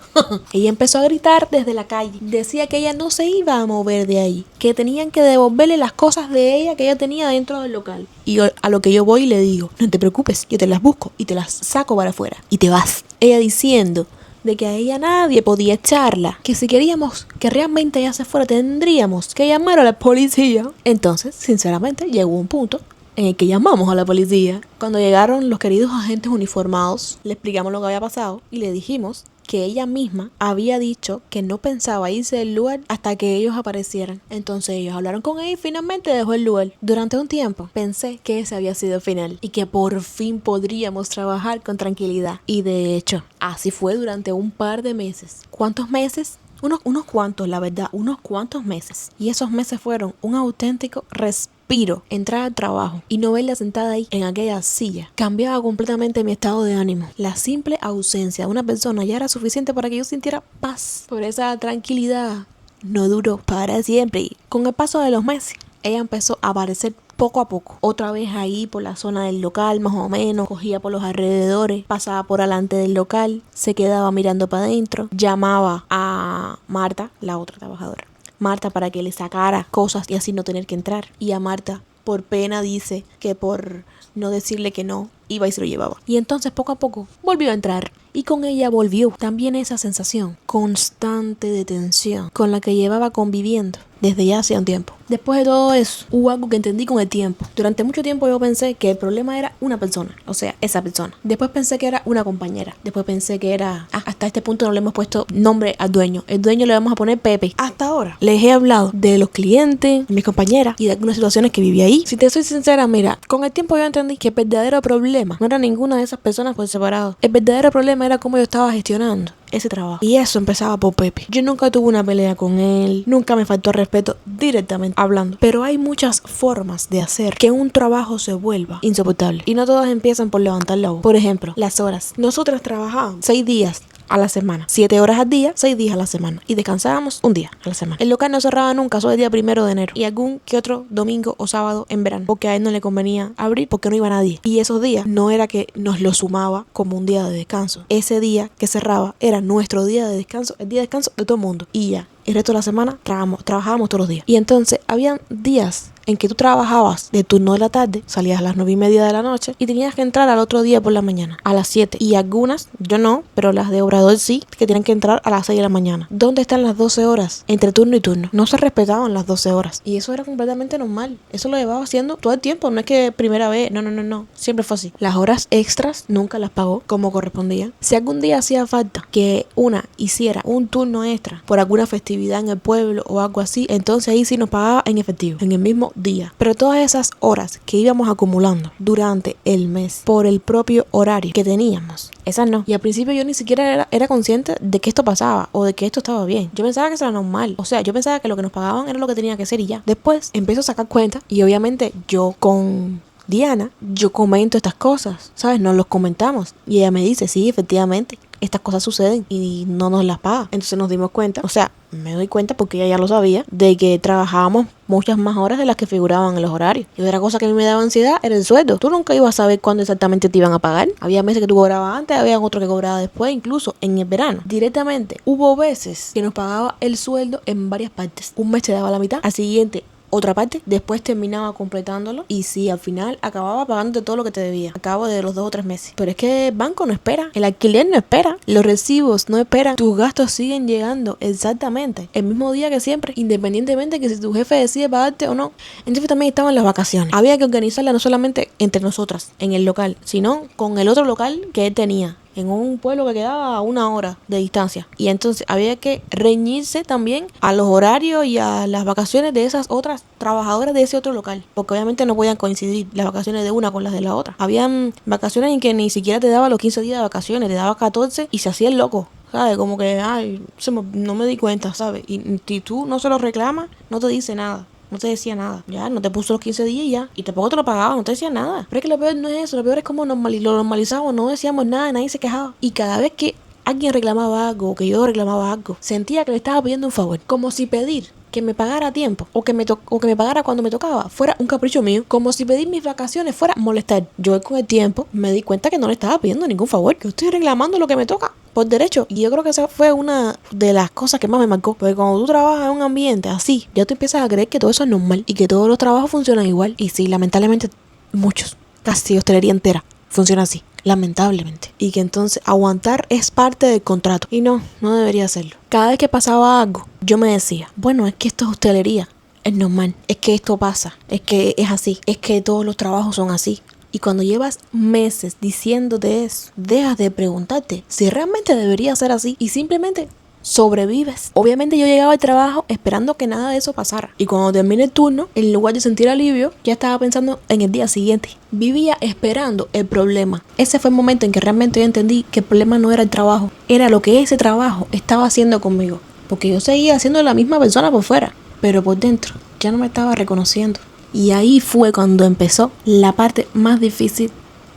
Ella empezó a gritar desde la calle. Decía que ella no se iba a mover de ahí, que tenían que devolverle las cosas de ella que ella tenía dentro del local. Y a lo que yo voy y le digo, no te preocupes, yo te las busco y te las saco para afuera y te vas. Ella diciendo de que a ella nadie podía echarla, que si queríamos que realmente ella se fuera tendríamos que llamar a la policía. Entonces, sinceramente, llegó un punto en el que llamamos a la policía. Cuando llegaron los queridos agentes uniformados, le explicamos lo que había pasado y le dijimos que ella misma había dicho que no pensaba irse del lugar hasta que ellos aparecieran. Entonces ellos hablaron con ella y finalmente dejó el lugar. Durante un tiempo pensé que ese había sido el final y que por fin podríamos trabajar con tranquilidad. Y de hecho, así fue durante un par de meses. ¿Cuántos meses? Unos cuantos, la verdad, unos cuantos meses. Y esos meses fueron un auténtico respiro. Entrar al trabajo y no verla sentada ahí en aquella silla cambiaba completamente mi estado de ánimo. La simple ausencia de una persona ya era suficiente para que yo sintiera paz. Por esa tranquilidad no duró para siempre. Y con el paso de los meses, ella empezó a aparecer poco a poco, otra vez ahí por la zona del local, más o menos, cogía por los alrededores, pasaba por delante del local, se quedaba mirando para adentro, llamaba a Marta, la otra trabajadora, Marta, para que le sacara cosas y así no tener que entrar. Y a Marta, por pena, dice que por no decirle que no, iba y se lo llevaba. Y entonces poco a poco volvió a entrar. Y con ella volvió también esa sensación constante de tensión con la que llevaba conviviendo desde ya hacía un tiempo. Después de todo eso, hubo algo que entendí con el tiempo. Durante mucho tiempo yo pensé que el problema era una persona, o sea, esa persona. Después pensé que era una compañera. Después pensé que era... hasta este punto no le hemos puesto nombre al dueño. El dueño le vamos a poner Pepe. Hasta ahora les he hablado de los clientes, de mis compañeras y de algunas situaciones que viví ahí. Si te soy sincera, mira, con el tiempo yo entendí que el verdadero problema no era ninguna de esas personas por separado. El verdadero problema era cómo yo estaba gestionando ese trabajo. Y eso empezaba por Pepe. Yo nunca tuve una pelea con él, nunca me faltó respeto directamente hablando. Pero hay muchas formas de hacer que un trabajo se vuelva insoportable. Y no todas empiezan por levantar la voz. Por ejemplo, las horas. Nosotras trabajábamos 6 días a la semana, 7 horas al día, 6 días a la semana, y descansábamos un día a la semana. El local no cerraba nunca, solo el día 1 de enero y algún que otro domingo o sábado en verano, porque a él no le convenía abrir porque no iba nadie. Y esos días no era que nos lo sumaba como un día de descanso. Ese día que cerraba era nuestro día de descanso, el día de descanso de todo el mundo. Y ya, el resto de la semana trabajábamos todos los días. Y entonces habían días en que tú trabajabas de turno de la tarde, salías a las 9:30 de la noche y tenías que entrar al otro día por la mañana, a las 7. Y algunas, yo no, pero las de Obrador sí, que tienen que entrar a las 6 de la mañana. ¿Dónde están las 12 horas entre turno y turno? No se respetaban las 12 horas. Y eso era completamente normal. Eso lo llevaba haciendo todo el tiempo. No es que primera vez, no. Siempre fue así. Las horas extras nunca las pagó como correspondía. Si algún día hacía falta que una hiciera un turno extra por alguna festividad en el pueblo o algo así, entonces ahí sí nos pagaba en efectivo, en el mismo día. Pero todas esas horas que íbamos acumulando durante el mes por el propio horario que teníamos, esas no. Y al principio yo ni siquiera era consciente de que esto pasaba o de que esto estaba bien. Yo pensaba que eso era normal. O sea, yo pensaba que lo que nos pagaban era lo que tenía que ser y ya. Después empiezo a sacar cuenta y obviamente yo con Diana, yo comento estas cosas, ¿sabes? Nos los comentamos y ella me dice, sí, efectivamente, estas cosas suceden y no nos las paga. Entonces nos dimos cuenta, o sea, me doy cuenta porque ella ya lo sabía, de que trabajábamos muchas más horas de las que figuraban en los horarios. Y otra cosa que a mí me daba ansiedad era el sueldo. Tú nunca ibas a saber cuándo exactamente te iban a pagar. Había meses que tú cobrabas antes, había otros que cobraba después, incluso en el verano. Directamente, hubo veces que nos pagaba el sueldo en varias partes. Un mes te daba la mitad, al siguiente otra parte, después terminaba completándolo y sí, al final acababa pagándote todo lo que te debía a cabo de los 2 o 3 meses. Pero es que el banco no espera, el alquiler no espera, los recibos no esperan, tus gastos siguen llegando exactamente el mismo día que siempre, independientemente de que si tu jefe decide pagarte o no. Entonces también estaban las vacaciones. Había que organizarlas no solamente entre nosotras en el local, sino con el otro local que él tenía en un pueblo que quedaba a 1 hora de distancia. Y entonces había que reñirse también a los horarios y a las vacaciones de esas otras trabajadoras de ese otro local, porque obviamente no podían coincidir las vacaciones de una con las de la otra. Habían vacaciones en que ni siquiera te daba los 15 días de vacaciones, te daba 14 y se hacía el loco, ¿sabes? Como que, no me di cuenta, ¿sabes? Y si tú no se lo reclamas, no te dice nada. No te decía nada, ya, no te puso los 15 días y ya. Y tampoco te lo pagaba, no te decía nada. Pero es que lo peor no es eso, lo peor es como lo normalizamos, no decíamos nada, nadie se quejaba. Y cada vez que alguien reclamaba algo, o que yo reclamaba algo, sentía que le estaba pidiendo un favor. Como si pedir que me pagara a tiempo, o que me pagara cuando me tocaba, fuera un capricho mío. Como si pedir mis vacaciones fuera molestar. Yo con el tiempo me di cuenta que no le estaba pidiendo ningún favor, que estoy reclamando lo que me toca por derecho. Y yo creo que esa fue una de las cosas que más me marcó. Porque cuando tú trabajas en un ambiente así, ya tú empiezas a creer que todo eso es normal y que todos los trabajos funcionan igual. Y sí, lamentablemente muchos, casi hostelería entera, funciona así, lamentablemente. Y que entonces aguantar es parte del contrato. Y no debería hacerlo. Cada vez que pasaba algo, yo me decía, bueno, es que esto es hostelería, es normal, es que esto pasa, es que es así, es que todos los trabajos son así. Y cuando llevas meses diciéndote eso, dejas de preguntarte si realmente debería ser así y simplemente sobrevives. Obviamente yo llegaba al trabajo esperando que nada de eso pasara. Y cuando terminé el turno, en lugar de sentir alivio, ya estaba pensando en el día siguiente. Vivía esperando el problema. Ese fue el momento en que realmente yo entendí que el problema no era el trabajo, era lo que ese trabajo estaba haciendo conmigo. Porque yo seguía siendo la misma persona por fuera, pero por dentro ya no me estaba reconociendo. Y ahí fue cuando empezó la parte más difícil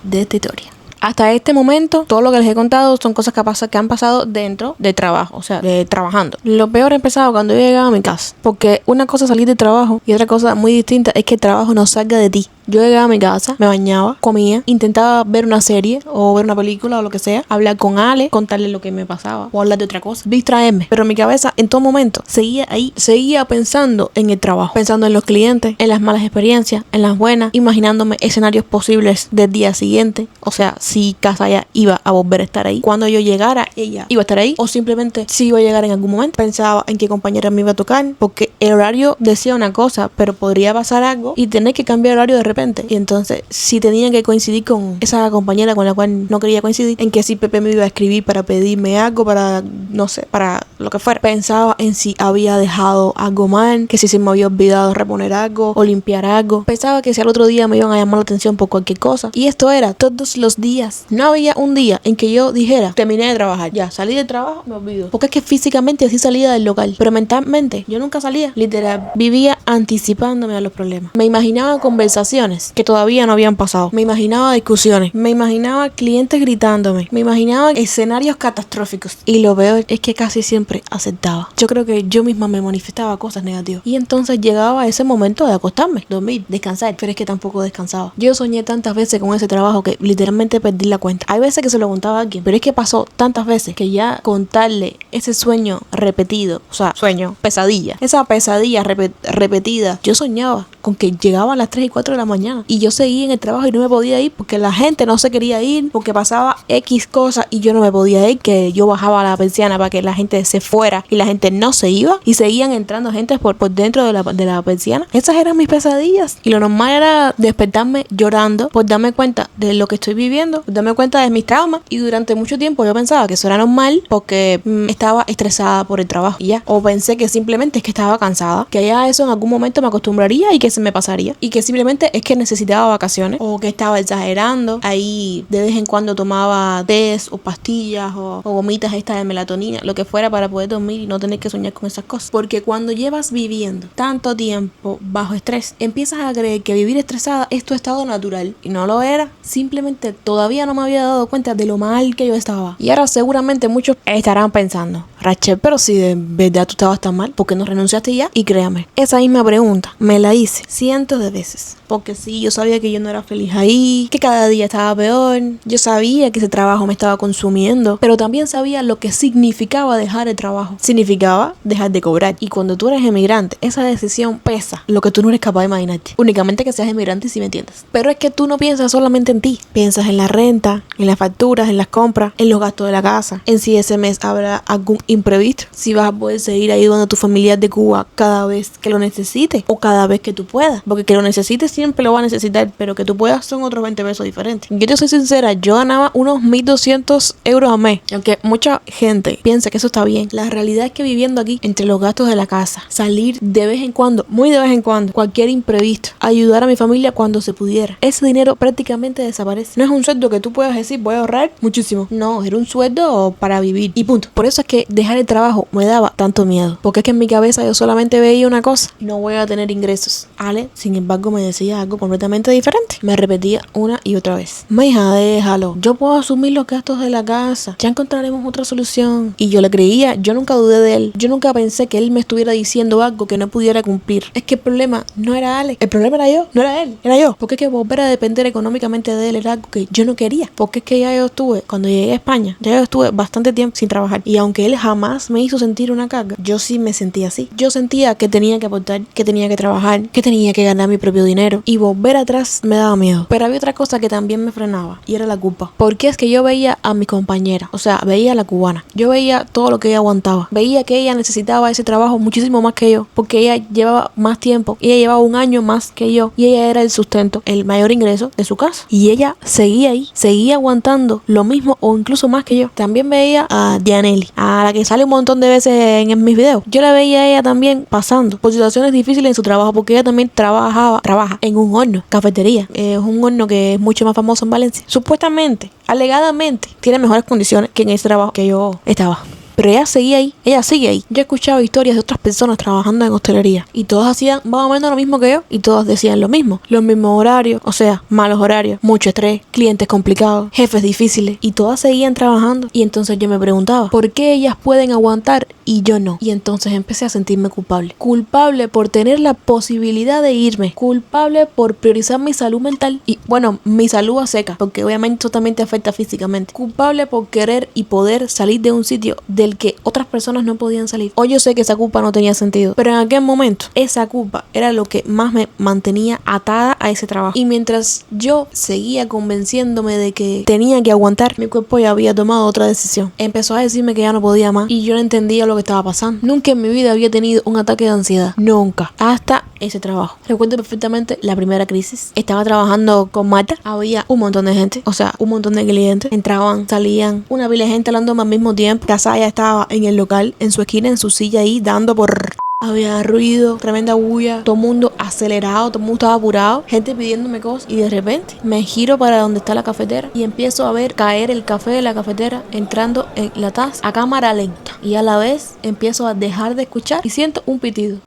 de esta historia. Hasta este momento, todo lo que les he contado son cosas que han pasado dentro del trabajo, o sea, de trabajando. Lo peor empezaba cuando yo llegaba a mi casa, porque una cosa es salir del trabajo y otra cosa muy distinta es que el trabajo no salga de ti. Yo llegaba a mi casa, me bañaba, comía, intentaba ver una serie o ver una película o lo que sea, hablar con Ale, contarle lo que me pasaba o hablar de otra cosa, distraerme. Pero mi cabeza en todo momento seguía ahí, seguía pensando en el trabajo, pensando en los clientes, en las malas experiencias, en las buenas, imaginándome escenarios posibles del día siguiente. O sea, si casa ya iba a volver a estar ahí, cuando yo llegara ella iba a estar ahí, o simplemente si iba a llegar en algún momento. Pensaba en qué compañera me iba a tocar, porque el horario decía una cosa, pero podría pasar algo y tener que cambiar el horario de repente. Y entonces, si tenía que coincidir con esa compañera con la cual no quería coincidir, en que si Pepe me iba a escribir para pedirme algo, para, no sé, para lo que fuera. Pensaba en si había dejado algo mal, que si se me había olvidado reponer algo o limpiar algo. Pensaba que si al otro día me iban a llamar la atención por cualquier cosa. Y esto era todos los días. No había un día en que yo dijera, terminé de trabajar, ya, salí del trabajo, me olvido. Porque es que físicamente así salía del local, pero mentalmente yo nunca salía. Literal, vivía anticipándome a los problemas. Me imaginaba conversaciones que todavía no habían pasado. Me imaginaba discusiones. Me imaginaba clientes gritándome. Me imaginaba escenarios catastróficos. Y lo peor es que casi siempre aceptaba. Yo creo que yo misma me manifestaba cosas negativas. Y entonces llegaba ese momento de acostarme, dormir, descansar. Pero es que tampoco descansaba. Yo soñé tantas veces con ese trabajo que literalmente perdí la cuenta. Hay veces que se lo contaba a alguien, pero es que pasó tantas veces que ya contarle ese sueño repetido, o sea, sueño, pesadilla, esa pesadilla repetida, yo soñaba con que llegaban las 3 y 4 de la mañana y yo seguía en el trabajo y no me podía ir porque la gente no se quería ir, porque pasaba X cosas y yo no me podía ir, que yo bajaba la persiana para que la gente se fuera y la gente no se iba y seguían entrando gente por dentro de la persiana. Esas eran mis pesadillas y lo normal era despertarme llorando por darme cuenta de lo que estoy viviendo, por darme cuenta de mis traumas, y durante mucho tiempo yo pensaba que eso era normal porque estaba estresada por el trabajo y ya, o pensé que simplemente es que estaba cansada, que ya eso en algún momento me acostumbraría y que se me pasaría, y que simplemente es que necesitaba vacaciones, o que estaba exagerando. Ahí de vez en cuando tomaba tés o pastillas o gomitas estas de melatonina, lo que fuera, para poder dormir y no tener que soñar con esas cosas. Porque cuando llevas viviendo tanto tiempo bajo estrés, empiezas a creer que vivir estresada es tu estado natural, y no lo era. Simplemente todavía no me había dado cuenta de lo mal que yo estaba. Y ahora seguramente muchos estarán pensando, Rachel, pero si de verdad tú estabas tan mal, ¿por qué no renunciaste ya? Y créame, esa misma pregunta me la hice cientos de veces. Porque sí, yo sabía que yo no era feliz ahí, que cada día estaba peor. Yo sabía que ese trabajo me estaba consumiendo, pero también sabía lo que significaba dejar el trabajo. Significaba dejar de cobrar. Y cuando tú eres emigrante, esa decisión pesa lo que tú no eres capaz de imaginarte. Únicamente que seas emigrante, si me entiendes. Pero es que tú no piensas solamente en ti. Piensas en la renta, en las facturas, en las compras, en los gastos de la casa, en si ese mes habrá algún imprevisto, si vas a poder seguir ayudando a tu familiar de Cuba cada vez que lo necesites o cada vez que tú puedas. Porque que lo necesites siempre lo va a necesitar, pero que tú puedas son otros 20 pesos diferentes. Yo te soy sincera, yo ganaba unos 1.200 euros al mes. Aunque mucha gente piensa que eso está bien, la realidad es que viviendo aquí, entre los gastos de la casa, salir de vez en cuando, muy de vez en cuando, cualquier imprevisto, ayudar a mi familia cuando se pudiera, ese dinero prácticamente desaparece. No es un sueldo que tú puedas decir, voy a ahorrar muchísimo. No, era un sueldo para vivir y punto. Por eso es que dejar el trabajo me daba tanto miedo, porque es que en mi cabeza yo solamente veía una cosa: no voy a tener ingresos. Ale, sin embargo, me decía algo completamente diferente. Me repetía una y otra vez: mija, déjalo, yo puedo asumir los gastos de la casa, ya encontraremos otra solución. Y yo le creía, yo nunca dudé de él, yo nunca pensé que él me estuviera diciendo algo que no pudiera cumplir. Es que el problema no era Ale, el problema era yo, no era él, era yo. Porque es que volver a depender económicamente de él era algo que yo no quería. Porque es que ya yo estuve, cuando llegué a España, ya yo estuve bastante tiempo sin trabajar. Y aunque él jamás me hizo sentir una carga, yo sí me sentía así. Yo sentía que tenía que aportar, que tenía que trabajar, que tenía que ganar mi propio dinero. Y volver atrás me daba miedo. Pero había otra cosa que también me frenaba, y era la culpa. Porque es que yo veía a mi compañera, o sea, veía a la cubana. Yo veía todo lo que ella aguantaba. Veía que ella necesitaba ese trabajo muchísimo más que yo, porque ella llevaba más tiempo. Ella llevaba un año más que yo. Y ella era el sustento, el mayor ingreso de su casa. Y ella seguía ahí, seguía aguantando lo mismo o incluso más que yo. También veía a Dianelli, a la que sale un montón de veces en mis videos. Yo la veía a ella también pasando por situaciones difíciles en su trabajo, porque ella también trabaja en un horno, cafetería. Es un horno que es mucho más famoso en Valencia. Supuestamente, alegadamente, tiene mejores condiciones que en ese trabajo que yo estaba. Pero ella seguía ahí, ella sigue ahí. Yo he escuchado historias de otras personas trabajando en hostelería y todos hacían más o menos lo mismo que yo y todos decían lo mismo. Los mismos horarios, o sea, malos horarios, mucho estrés, clientes complicados, jefes difíciles, y todas seguían trabajando. Y entonces yo me preguntaba, ¿por qué ellas pueden aguantar y yo no? Y entonces empecé a sentirme culpable. Culpable por tener la posibilidad de irme. Culpable por priorizar mi salud mental y, bueno, mi salud a seca, porque obviamente eso también te afecta físicamente. Culpable por querer y poder salir de un sitio del que otras personas no podían salir. Hoy yo sé que esa culpa no tenía sentido, pero en aquel momento esa culpa era lo que más me mantenía atada a ese trabajo. Y mientras yo seguía convenciéndome de que tenía que aguantar, mi cuerpo ya había tomado otra decisión. Empezó a decirme que ya no podía más y yo no entendía lo que estaba pasando. Nunca en mi vida había tenido un ataque de ansiedad. Nunca. Hasta ese trabajo. Recuerdo perfectamente la primera crisis. Estaba trabajando con Marta. Había un montón de gente. O sea, un montón de clientes. Entraban, salían. Una pila de gente hablando al mismo tiempo. Casaya estaba en el local, en su esquina, en su silla ahí, dando por... Había ruido, tremenda bulla, todo el mundo acelerado, todo el mundo estaba apurado, gente pidiéndome cosas, y de repente me giro para donde está la cafetera y empiezo a ver caer el café de la cafetera entrando en la taza a cámara lenta, y a la vez empiezo a dejar de escuchar y siento un pitido.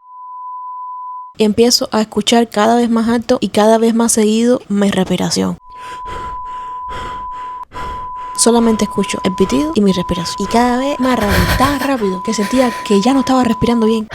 Empiezo a escuchar cada vez más alto y cada vez más seguido mi respiración. Solamente escucho el pitido y mi respiración. Y cada vez más rápido, tan rápido, que sentía que ya no estaba respirando bien.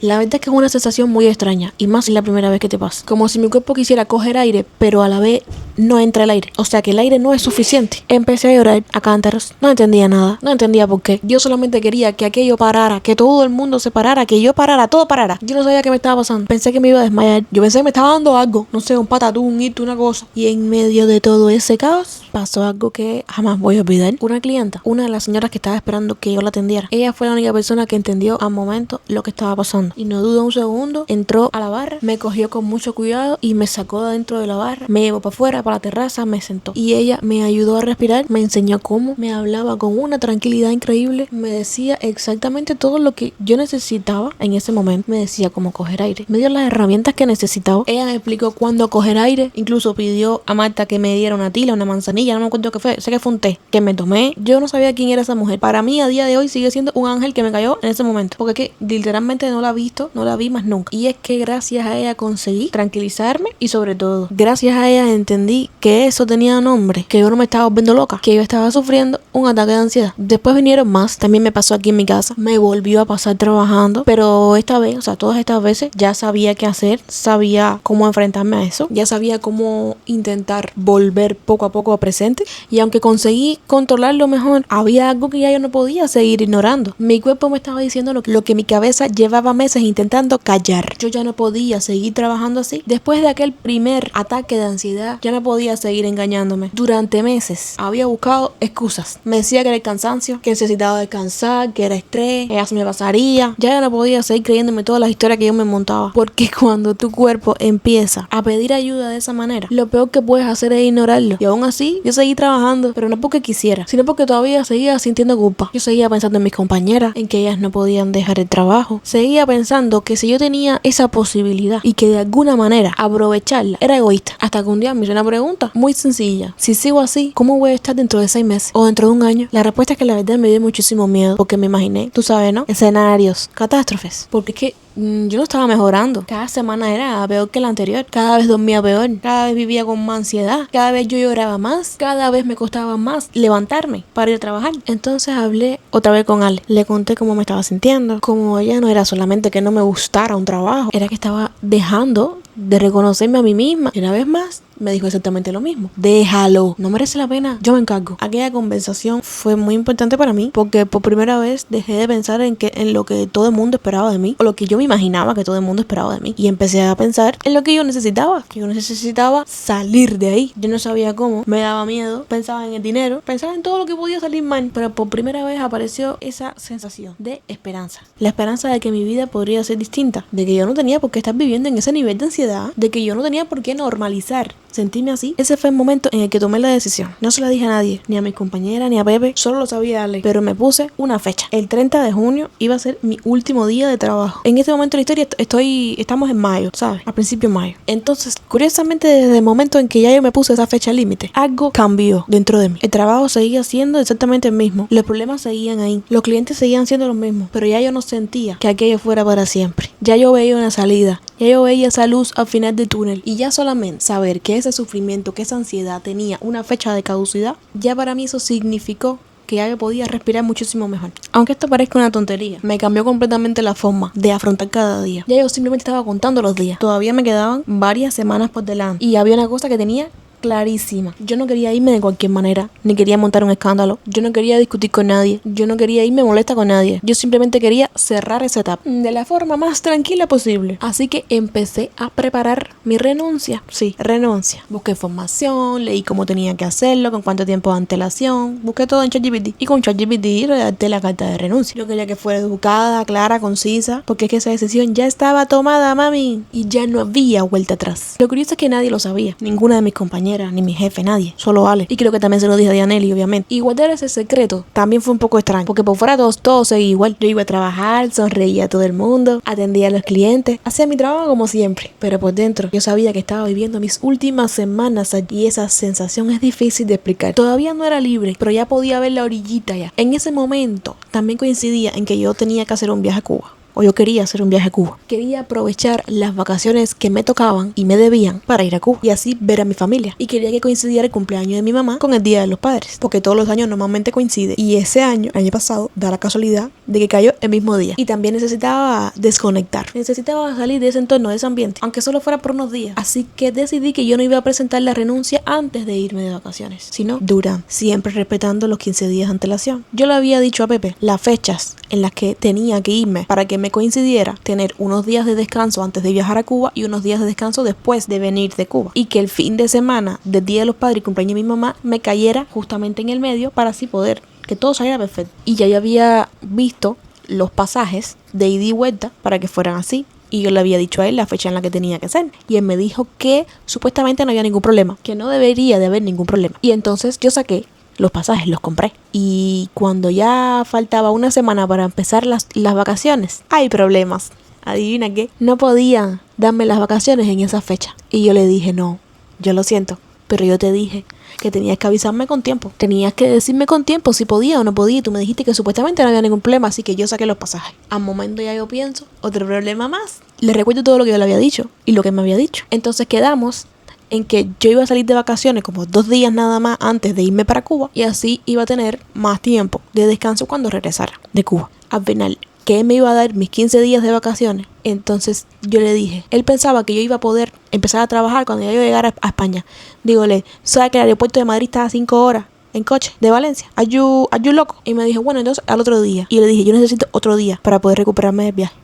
La verdad es que es una sensación muy extraña, y más si es la primera vez que te pasa. Como si mi cuerpo quisiera coger aire, pero a la vez no entra el aire. O sea que el aire no es suficiente. Empecé a llorar a cántaros. No entendía nada. No entendía por qué. Yo solamente quería que aquello parara, que todo el mundo se parara, que yo parara, todo parara. Yo no sabía qué me estaba pasando. Pensé que me iba a desmayar. Yo pensé que me estaba dando algo. No sé, un patatú, un hito, una cosa. Y en medio de todo ese caos, pasó algo que jamás voy a olvidar. Una clienta, una de las señoras que estaba esperando que yo la atendiera. Ella fue la única persona que entendió al momento lo que estaba pasando. Y no dudó un segundo, entró a la barra, me cogió con mucho cuidado y me sacó de dentro de la barra, me llevó para afuera, para la terraza, me sentó. Y ella me ayudó a respirar, me enseñó cómo, me hablaba con una tranquilidad increíble, me decía exactamente todo lo que yo necesitaba en ese momento. Me decía cómo coger aire, me dio las herramientas que necesitaba. Ella me explicó cuándo coger aire, incluso pidió a Marta que me diera una tila, una manzanilla, no me acuerdo qué fue, sé que fue un té, que me tomé. Yo no sabía quién era esa mujer. Para mí, a día de hoy, sigue siendo un ángel que me cayó en ese momento, porque es que literalmente no la vi visto, no la vi más nunca. Y es que gracias a ella conseguí tranquilizarme y sobre todo, gracias a ella entendí que eso tenía nombre, que yo no me estaba volviendo loca, que yo estaba sufriendo un ataque de ansiedad. Después vinieron más, también me pasó aquí en mi casa, me volvió a pasar trabajando, pero esta vez, o sea, todas estas veces ya sabía qué hacer, sabía cómo enfrentarme a eso, ya sabía cómo intentar volver poco a poco a presente, y aunque conseguí controlarlo mejor, había algo que ya yo no podía seguir ignorando. Mi cuerpo me estaba diciendo lo que mi cabeza llevaba meses intentando callar. Yo ya no podía seguir trabajando así. Después de aquel primer ataque de ansiedad, ya no podía seguir engañándome. Durante meses había buscado excusas. Me decía que era el cansancio, que necesitaba descansar, que era estrés, que ya se me pasaría. Ya no podía seguir creyéndome todas las historias que yo me montaba. Porque cuando tu cuerpo empieza a pedir ayuda de esa manera, lo peor que puedes hacer es ignorarlo. Y aún así, yo seguí trabajando, pero no porque quisiera, sino porque todavía seguía sintiendo culpa. Yo seguía pensando en mis compañeras, en que ellas no podían dejar el trabajo. Seguía pensando que si yo tenía esa posibilidad y que de alguna manera aprovecharla, era egoísta. Hasta que un día me hice una pregunta muy sencilla: si sigo así, ¿cómo voy a estar dentro de 6 meses o dentro de un año? La respuesta es que la verdad me dio muchísimo miedo, porque me imaginé, tú sabes, ¿no? Escenarios, catástrofes. Porque es que yo no estaba mejorando. Cada semana era peor que la anterior. Cada vez dormía peor. Cada vez vivía con más ansiedad. Cada vez yo lloraba más. Cada vez me costaba más levantarme para ir a trabajar. Entonces hablé otra vez con Ale. Le conté cómo me estaba sintiendo. Como ella no era solamente que no me gustara un trabajo, era que estaba dejando de reconocerme a mí misma. Y una vez más me dijo exactamente lo mismo: déjalo, no merece la pena, yo me encargo. Aquella conversación fue muy importante para mí, porque por primera vez dejé de pensar en lo que todo el mundo esperaba de mí, o lo que yo me imaginaba que todo el mundo esperaba de mí, y empecé a pensar en lo que yo necesitaba. Que yo necesitaba salir de ahí. Yo no sabía cómo, me daba miedo, pensaba en el dinero, pensaba en todo lo que podía salir mal, pero por primera vez apareció esa sensación de esperanza. La esperanza de que mi vida podría ser distinta, de que yo no tenía por qué estar viviendo en ese nivel de ansiedad, de que yo no tenía por qué normalizar sentirme así. Ese fue el momento en el que tomé la decisión. No se la dije a nadie, ni a mi compañera, ni a Pepe, solo lo sabía Ale, pero me puse una fecha. El 30 de junio iba a ser mi último día de trabajo. En este momento de la historia estamos en mayo, ¿sabes? A principios de mayo. Entonces, curiosamente, desde el momento en que ya yo me puse esa fecha límite, algo cambió dentro de mí. El trabajo seguía siendo exactamente el mismo, los problemas seguían ahí, los clientes seguían siendo los mismos, pero ya yo no sentía que aquello fuera para siempre. Ya yo veía una salida, ya yo veía esa luz al final del túnel, y ya solamente saber que ese sufrimiento, que esa ansiedad tenía una fecha de caducidad, ya para mí eso significó que ya yo podía respirar muchísimo mejor. Aunque esto parezca una tontería, me cambió completamente la forma de afrontar cada día. Ya yo simplemente estaba contando los días. Todavía me quedaban varias semanas por delante, y había una cosa que tenía clarísima: yo no quería irme de cualquier manera, ni quería montar un escándalo, yo no quería discutir con nadie, yo no quería irme molesta con nadie, yo simplemente quería cerrar esa etapa de la forma más tranquila posible. Así que empecé a preparar mi renuncia. Sí, renuncia. Busqué información, leí cómo tenía que hacerlo, con cuánto tiempo de antelación, busqué todo en ChatGPT, y con ChatGPT redacté la carta de renuncia. Yo quería que fuera educada, clara, concisa, porque es que esa decisión ya estaba tomada, mami, y ya no había vuelta atrás. Lo curioso es que nadie lo sabía, ninguna de mis compañeras, ni mi jefe, nadie, solo Ale. Y creo que también se lo dije a Dianelli, obviamente. Y guardar ese secreto también fue un poco extraño, porque por fuera todo seguía igual. Yo iba a trabajar, sonreía a todo el mundo, atendía a los clientes, hacía mi trabajo como siempre, pero por dentro yo sabía que estaba viviendo mis últimas semanas allí, y esa sensación es difícil de explicar. Todavía no era libre, pero ya podía ver la orillita ya. En ese momento también coincidía en que yo tenía que hacer un viaje a Cuba. O yo quería hacer un viaje a Cuba. Quería aprovechar las vacaciones que me tocaban y me debían para ir a Cuba y así ver a mi familia. Y quería que coincidiera el cumpleaños de mi mamá con el Día de los Padres, porque todos los años normalmente coincide. Y ese año pasado, da la casualidad de que cayó el mismo día. Y también necesitaba desconectar. Necesitaba salir de ese entorno, de ese ambiente, aunque solo fuera por unos días. Así que decidí que yo no iba a presentar la renuncia antes de irme de vacaciones, sino durante, siempre respetando los 15 días de antelación. Yo le había dicho a Pepe las fechas en las que tenía que irme para que me coincidiera tener unos días de descanso antes de viajar a Cuba y unos días de descanso después de venir de Cuba, y que el fin de semana del Día de los Padres y cumpleaños de mi mamá me cayera justamente en el medio, para así poder que todo saliera perfecto. Y ya yo había visto los pasajes de ida y vuelta para que fueran así, y yo le había dicho a él la fecha en la que tenía que ser, y él me dijo que supuestamente no había ningún problema, que no debería de haber ningún problema. Y entonces yo saqué los pasajes, los compré, y cuando ya faltaba una semana para empezar las vacaciones, hay problemas. Adivina qué, no podían darme las vacaciones en esa fecha. Y yo le dije: no, yo lo siento, pero yo te dije que tenías que avisarme con tiempo. Tenías que decirme con tiempo si podía o no podía. Y tú me dijiste que supuestamente no había ningún problema, así que yo saqué los pasajes. Al momento ya yo pienso, otro problema más. Le recuerdo todo lo que yo le había dicho y lo que me había dicho. Entonces quedamos en que yo iba a salir de vacaciones como 2 días nada más antes de irme para Cuba y así iba a tener más tiempo de descanso cuando regresara de Cuba. Al final, que él me iba a dar mis 15 días de vacaciones, entonces yo le dije, él pensaba que yo iba a poder empezar a trabajar cuando yo llegara a España. Dígole, ¿sabes que el aeropuerto de Madrid está a 5 horas en coche de Valencia? ¿Are you loco? Y me dijo, bueno, entonces al otro día. Y le dije, yo necesito otro día para poder recuperarme del viaje.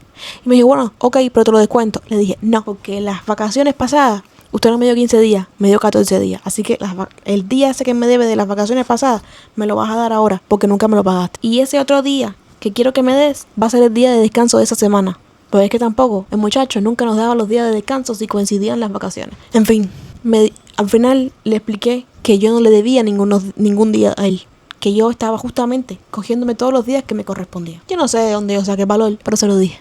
Y me dijo, bueno, ok, pero te lo descuento. Le dije, no, porque las vacaciones pasadas usted no me dio 15 días, me dio 14 días. Así que el día ese que me debe de las vacaciones pasadas, me lo vas a dar ahora, porque nunca me lo pagaste. Y ese otro día que quiero que me des, va a ser el día de descanso de esa semana. Pero es que tampoco, el muchacho nunca nos daba los días de descanso si coincidían las vacaciones. En fin, al final le expliqué que yo no le debía ningún día a él. Que yo estaba justamente cogiéndome todos los días que me correspondían. Yo no sé de dónde yo saqué valor, pero se lo dije.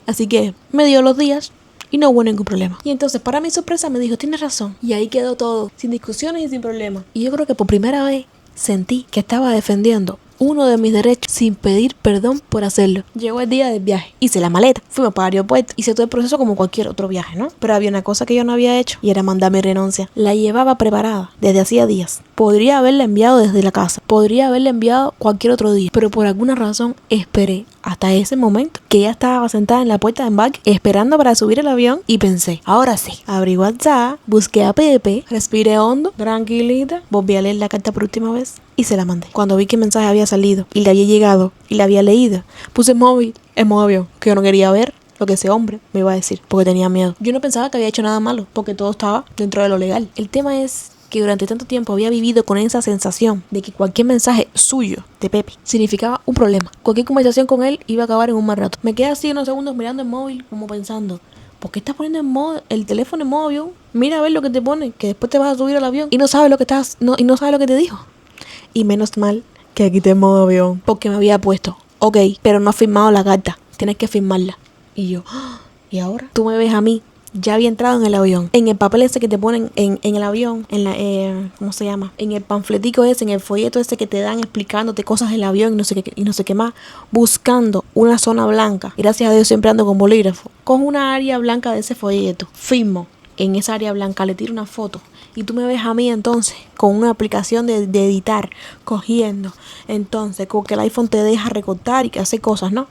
Así que me dio los días y no hubo ningún problema. Y entonces, para mi sorpresa, me dijo, tienes razón. Y ahí quedó todo, sin discusiones y sin problemas. Y yo creo que por primera vez sentí que estaba defendiendo uno de mis derechos sin pedir perdón por hacerlo. Llegó el día del viaje, hice la maleta, fuimos para el aeropuerto, hice todo el proceso como cualquier otro viaje, ¿no? Pero había una cosa que yo no había hecho y era mandar mi renuncia. La llevaba preparada desde hacía días. Podría haberla enviado desde la casa, podría haberla enviado cualquier otro día, pero por alguna razón esperé hasta ese momento que ella estaba sentada en la puerta de embarque esperando para subir el avión y pensé, ahora sí, abrí WhatsApp, busqué a Pepe, respiré hondo, tranquilita, volví a leer la carta por última vez y se la mandé. Cuando vi que el mensaje había salido y le había llegado y la había leído, puse el móvil en modo avión, que yo no quería ver lo que ese hombre me iba a decir, porque tenía miedo. Yo no pensaba que había hecho nada malo, porque todo estaba dentro de lo legal. El tema es que durante tanto tiempo había vivido con esa sensación de que cualquier mensaje suyo de Pepe significaba un problema. Cualquier conversación con él iba a acabar en un mal rato. Me quedé así unos segundos mirando el móvil, como pensando, ¿por qué estás poniendo el teléfono en modo avión? Mira a ver lo que te pone, que después te vas a subir al avión y no sabes lo que y no sabes lo que te dijo. Y menos mal que quité el modo avión, porque me había puesto, ok, pero no has firmado la carta, tienes que firmarla. Y yo, ¿y ahora? Tú me ves a mí. Ya había entrado en el avión. En el papel ese que te ponen en el avión, en la, ¿cómo se llama? En el panfletico ese, en el folleto ese que te dan explicándote cosas del avión y no sé qué más. Buscando una zona blanca. Gracias a Dios siempre ando con bolígrafo. Con una área blanca de ese folleto. Firmo en esa área blanca, le tiro una foto. Y tú me ves a mí entonces con una aplicación de editar, cogiendo. Entonces, con que el iPhone te deja recortar y que hace cosas, ¿no?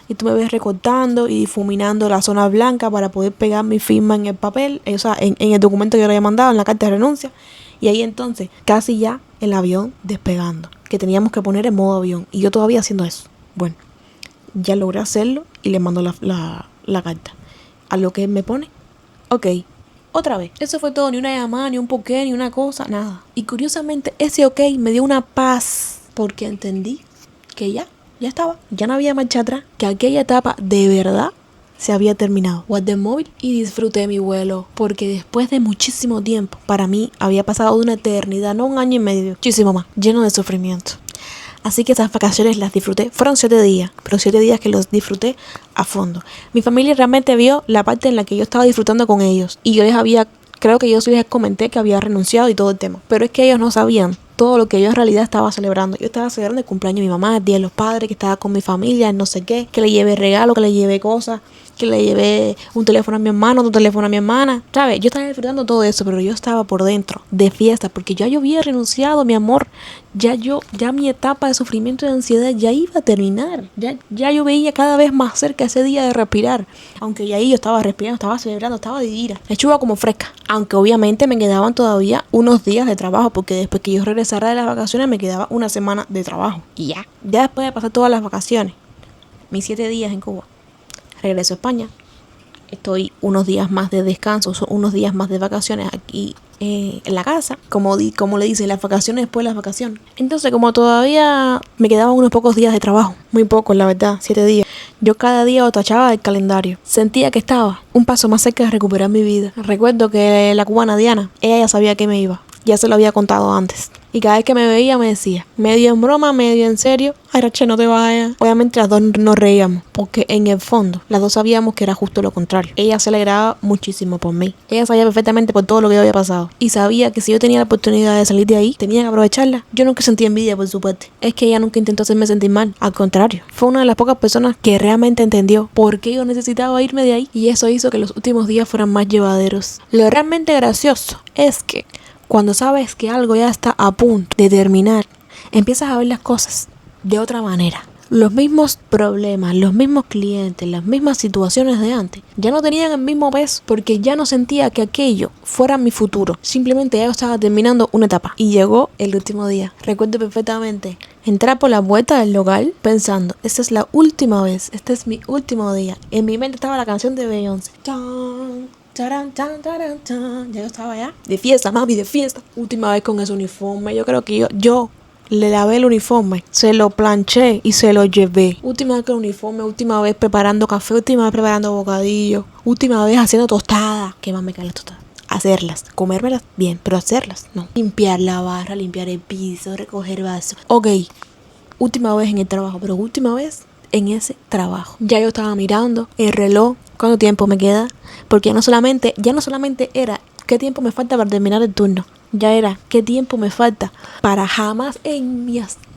Y tú me ves recortando y difuminando la zona blanca para poder pegar mi firma en el papel, o sea, en el documento que yo le había mandado, en la carta de renuncia. Y ahí entonces, casi ya el avión despegando, que teníamos que poner en modo avión. Y yo todavía haciendo eso. Bueno, ya logré hacerlo y le mando la carta. A lo que él me pone, ok, otra vez. Eso fue todo, ni una llamada, ni un porqué, ni una cosa, nada. Y curiosamente, ese ok me dio una paz, porque entendí que ya estaba, ya no había marcha atrás, que aquella etapa de verdad se había terminado. Guardé el móvil y disfruté mi vuelo, porque después de muchísimo tiempo, para mí había pasado una eternidad, no 1 año y medio, muchísimo más, lleno de sufrimiento. Así que esas vacaciones las disfruté, fueron 7 días, pero 7 días que los disfruté a fondo. Mi familia realmente vio la parte en la que yo estaba disfrutando con ellos, y yo creo que yo sí les comenté que había renunciado y todo el tema, pero es que ellos no sabían todo lo que yo en realidad estaba celebrando. Yo estaba celebrando el cumpleaños de mi mamá, el día de los padres, que estaba con mi familia, no sé qué, que le llevé regalos, que le llevé cosas, que le llevé un teléfono a mi hermano, otro teléfono a mi hermana, ¿sabes? Yo estaba disfrutando todo eso, pero yo estaba por dentro de fiesta, porque ya yo había renunciado, mi amor. Ya mi etapa de sufrimiento y de ansiedad ya iba a terminar. Ya yo veía cada vez más cerca ese día de respirar. Aunque ya ahí yo estaba respirando, estaba celebrando, estaba de ira. Lechuga como fresca. Aunque obviamente me quedaban todavía unos días de trabajo, porque después que yo regresara de las vacaciones me quedaba una semana de trabajo. Y ya después de pasar todas las vacaciones, mis 7 días en Cuba, regreso a España. Estoy unos días más de descanso, unos días más de vacaciones aquí en la casa, como le dicen, las vacaciones después de las vacaciones. Entonces, como todavía me quedaban unos pocos días de trabajo, muy pocos la verdad, 7 días, yo cada día lo tachaba del calendario. Sentía que estaba un paso más cerca de recuperar mi vida. Recuerdo que la cubana Diana, ella ya sabía que me iba. Ya se lo había contado antes. Y cada vez que me veía me decía, medio en broma, medio en serio, ay Rachel, no te vayas. Obviamente las dos nos reíamos, porque en el fondo las dos sabíamos que era justo lo contrario. Ella se alegraba muchísimo por mí. Ella sabía perfectamente por todo lo que yo había pasado. Y sabía que si yo tenía la oportunidad de salir de ahí, tenía que aprovecharla. Yo nunca sentí envidia por su parte. Es que ella nunca intentó hacerme sentir mal. Al contrario, fue una de las pocas personas que realmente entendió por qué yo necesitaba irme de ahí. Y eso hizo que los últimos días fueran más llevaderos. Lo realmente gracioso es que cuando sabes que algo ya está a punto de terminar, empiezas a ver las cosas de otra manera. Los mismos problemas, los mismos clientes, las mismas situaciones de antes ya no tenían el mismo peso porque ya no sentía que aquello fuera mi futuro. Simplemente ya yo estaba terminando una etapa y llegó el último día. Recuerdo perfectamente entrar por la puerta del local pensando, esta es la última vez, este es mi último día. En mi mente estaba la canción de Beyoncé. Taran, tan, taran, tan. Ya yo estaba ya de fiesta, mami, de fiesta. Última vez con ese uniforme. Yo creo que yo le lavé el uniforme, se lo planché y se lo llevé. Última vez con el uniforme, última vez preparando café, última vez preparando bocadillo, última vez haciendo tostadas. ¿Qué más me caen las tostadas? Hacerlas, comérmelas bien, pero hacerlas no. Limpiar la barra, limpiar el piso, recoger vasos. Ok, última vez en el trabajo, pero última vez en ese trabajo. Ya yo estaba mirando el reloj, cuánto tiempo me queda, porque ya no solamente era qué tiempo me falta para terminar el turno, ya era qué tiempo me falta para jamás en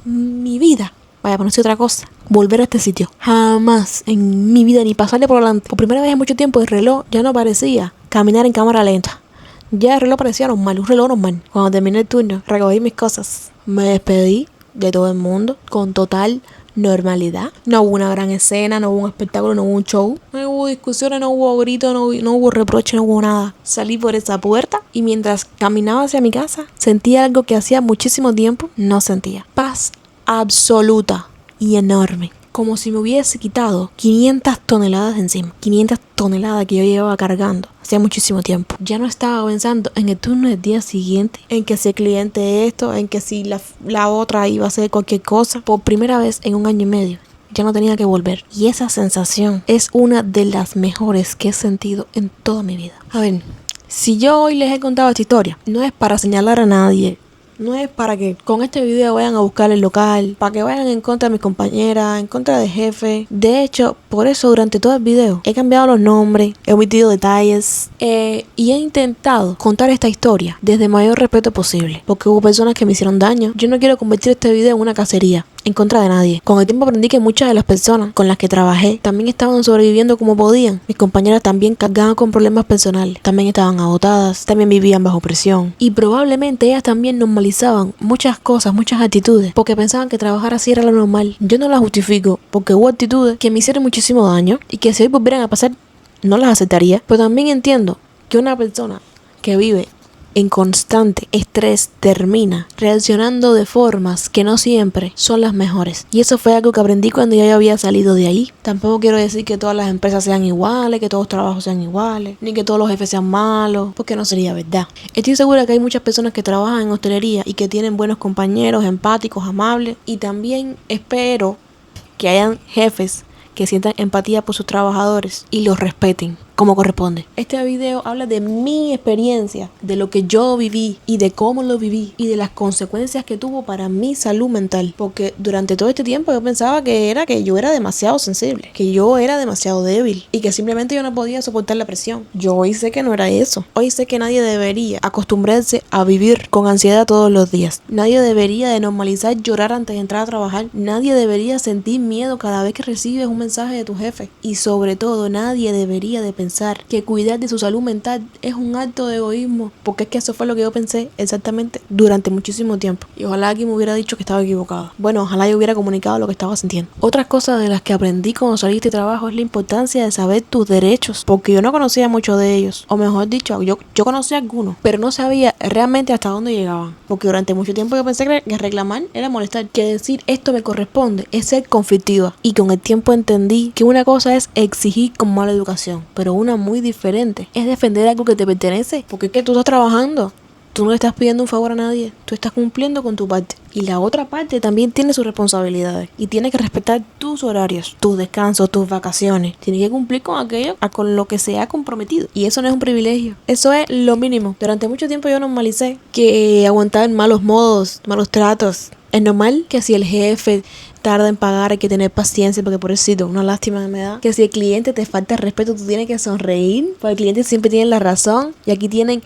mi vida, vaya a ponerse otra cosa, volver a este sitio. Jamás en mi vida, ni pasarle por delante. Por primera vez en mucho tiempo el reloj ya no parecía caminar en cámara lenta. Ya el reloj parecía normal, un reloj normal. Cuando terminé el turno, recogí mis cosas, me despedí de todo el mundo con total normalidad. No hubo una gran escena, no hubo un espectáculo, no hubo un show, no hubo discusiones, no hubo gritos, no hubo reproche, no hubo nada. Salí por esa puerta y mientras caminaba hacia mi casa sentía algo que hacía muchísimo tiempo no sentía. Paz absoluta y enorme. Como si me hubiese quitado 500 toneladas de encima. 500 toneladas que yo llevaba cargando hacía muchísimo tiempo. Ya no estaba pensando en el turno del día siguiente, en que si el cliente esto, en que si la otra iba a hacer cualquier cosa. Por primera vez en un año y medio ya no tenía que volver. Y esa sensación es una de las mejores que he sentido en toda mi vida. A ver, si yo hoy les he contado esta historia, no es para señalar a nadie. No es para que con este video vayan a buscar el local, para que vayan en contra de mis compañeras, en contra del jefe. De hecho, por eso durante todo el video he cambiado los nombres, he omitido detalles y he intentado contar esta historia desde el mayor respeto posible, porque hubo personas que me hicieron daño. Yo no quiero convertir este video en una cacería en contra de nadie. Con el tiempo aprendí que muchas de las personas con las que trabajé también estaban sobreviviendo como podían. Mis compañeras también cargaban con problemas personales, también estaban agotadas, también vivían bajo presión y probablemente ellas también normalizaban muchas cosas, muchas actitudes, porque pensaban que trabajar así era lo normal. Yo no las justifico, porque hubo actitudes que me hicieron muchísimo daño y que si hoy volvieran a pasar no las aceptaría, pero también entiendo que una persona que vive en constante estrés termina reaccionando de formas que no siempre son las mejores. Y eso fue algo que aprendí cuando ya yo había salido de ahí. Tampoco quiero decir que todas las empresas sean iguales, que todos los trabajos sean iguales, ni que todos los jefes sean malos, porque no sería verdad. Estoy segura que hay muchas personas que trabajan en hostelería y que tienen buenos compañeros, empáticos, amables. Y también espero que hayan jefes que sientan empatía por sus trabajadores y los respeten como corresponde. Este video habla de mi experiencia, de lo que yo viví y de cómo lo viví y de las consecuencias que tuvo para mi salud mental, porque durante todo este tiempo yo pensaba que yo era demasiado sensible, que yo era demasiado débil y que simplemente yo no podía soportar la presión. Yo hoy sé que no era eso. Hoy sé que nadie debería acostumbrarse a vivir con ansiedad todos los días. Nadie debería de normalizar llorar antes de entrar a trabajar. Nadie debería sentir miedo cada vez que recibes un mensaje de tu jefe. Y sobre todo, nadie debería de pensar que cuidar de su salud mental es un acto de egoísmo, porque es que eso fue lo que yo pensé exactamente durante muchísimo tiempo. Y ojalá alguien me hubiera dicho que estaba equivocada. Bueno, ojalá yo hubiera comunicado lo que estaba sintiendo. Otras cosas de las que aprendí cuando salí de este trabajo es la importancia de saber tus derechos, porque yo no conocía mucho de ellos, o mejor dicho, yo conocía algunos, pero no sabía realmente hasta dónde llegaban, porque durante mucho tiempo yo pensé que reclamar era molestar, que decir esto me corresponde es ser conflictiva, y con el tiempo entendí que una cosa es exigir con mala educación, pero una muy diferente es defender algo que te pertenece, porque es que tú estás trabajando Tú no le estás pidiendo un favor a nadie, tú estás cumpliendo con tu parte. Y la otra parte también tiene sus responsabilidades y tiene que respetar tus horarios, tus descansos, tus vacaciones. Tiene que cumplir con aquello, con lo que se ha comprometido. Y eso no es un privilegio, eso es lo mínimo. Durante mucho tiempo yo normalicé que aguantar malos modos, malos tratos. Es normal que si el jefe tarda en pagar hay que tener paciencia porque pobrecito, una lástima me da. Que si el cliente te falta el respeto, tú tienes que sonreír porque el cliente siempre tiene la razón. Y aquí tienen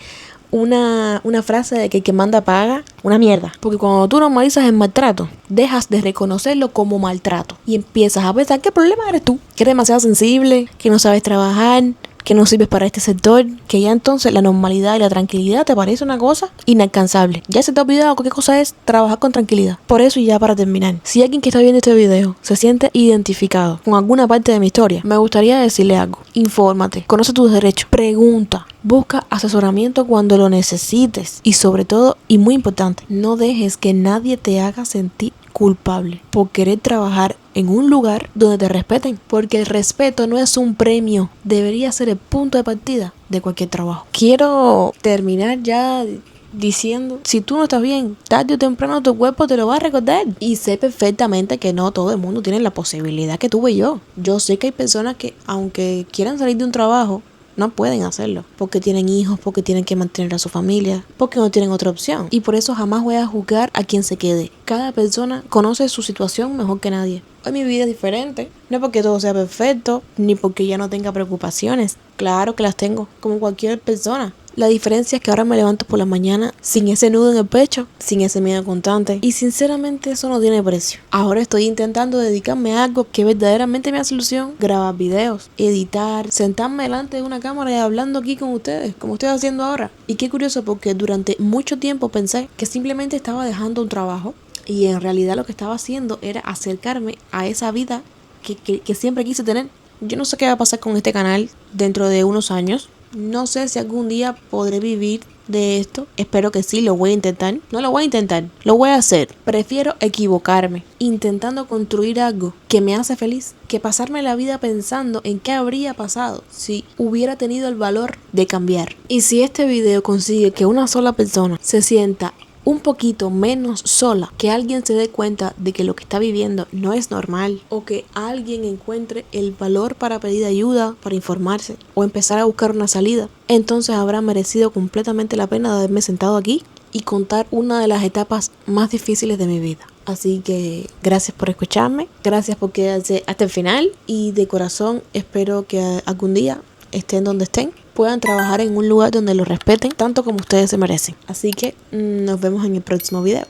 una frase de que el que manda paga, una mierda. Porque cuando tú normalizas el maltrato, dejas de reconocerlo como maltrato y empiezas a pensar que el problema eres tú, que eres demasiado sensible, que no sabes trabajar, que no sirves para este sector, que ya entonces la normalidad y la tranquilidad te parece una cosa inalcanzable. Ya se te ha olvidado qué cosa es trabajar con tranquilidad. Por eso, y ya para terminar, si alguien que está viendo este video se siente identificado con alguna parte de mi historia, me gustaría decirle algo. Infórmate, conoce tus derechos, pregunta, busca asesoramiento cuando lo necesites y sobre todo, y muy importante, no dejes que nadie te haga sentir culpable por querer trabajar en un lugar donde te respeten, porque el respeto no es un premio, debería ser el punto de partida de cualquier trabajo. Quiero terminar ya diciendo, si tú no estás bien, tarde o temprano tu cuerpo te lo va a recordar. Y sé perfectamente que no todo el mundo tiene la posibilidad que tuve yo. Yo sé que hay personas que aunque quieran salir de un trabajo, no pueden hacerlo, porque tienen hijos, porque tienen que mantener a su familia, porque no tienen otra opción. Y por eso jamás voy a juzgar a quien se quede. Cada persona conoce su situación mejor que nadie. Hoy mi vida es diferente, no porque todo sea perfecto, ni porque ya no tenga preocupaciones. Claro que las tengo, como cualquier persona. La diferencia es que ahora me levanto por la mañana sin ese nudo en el pecho, sin ese miedo constante. Y sinceramente eso no tiene precio. Ahora estoy intentando dedicarme a algo que verdaderamente me hace ilusión. Grabar videos, editar, sentarme delante de una cámara y hablando aquí con ustedes, como estoy haciendo ahora. Y qué curioso porque durante mucho tiempo pensé que simplemente estaba dejando un trabajo. Y en realidad lo que estaba haciendo era acercarme a esa vida que siempre quise tener. Yo no sé qué va a pasar con este canal dentro de unos años. No sé si algún día podré vivir de esto. Espero que sí, lo voy a intentar. No lo voy a intentar, lo voy a hacer. Prefiero equivocarme intentando construir algo que me hace feliz que pasarme la vida pensando en qué habría pasado si hubiera tenido el valor de cambiar. Y si este video consigue que una sola persona se sienta un poquito menos sola, que alguien se dé cuenta de que lo que está viviendo no es normal, o que alguien encuentre el valor para pedir ayuda, para informarse o empezar a buscar una salida, entonces habrá merecido completamente la pena de haberme sentado aquí y contar una de las etapas más difíciles de mi vida. Así que gracias por escucharme, gracias por quedarse hasta el final y de corazón espero que algún día estén donde estén, puedan trabajar en un lugar donde los respeten tanto como ustedes se merecen. Así que nos vemos en el próximo video.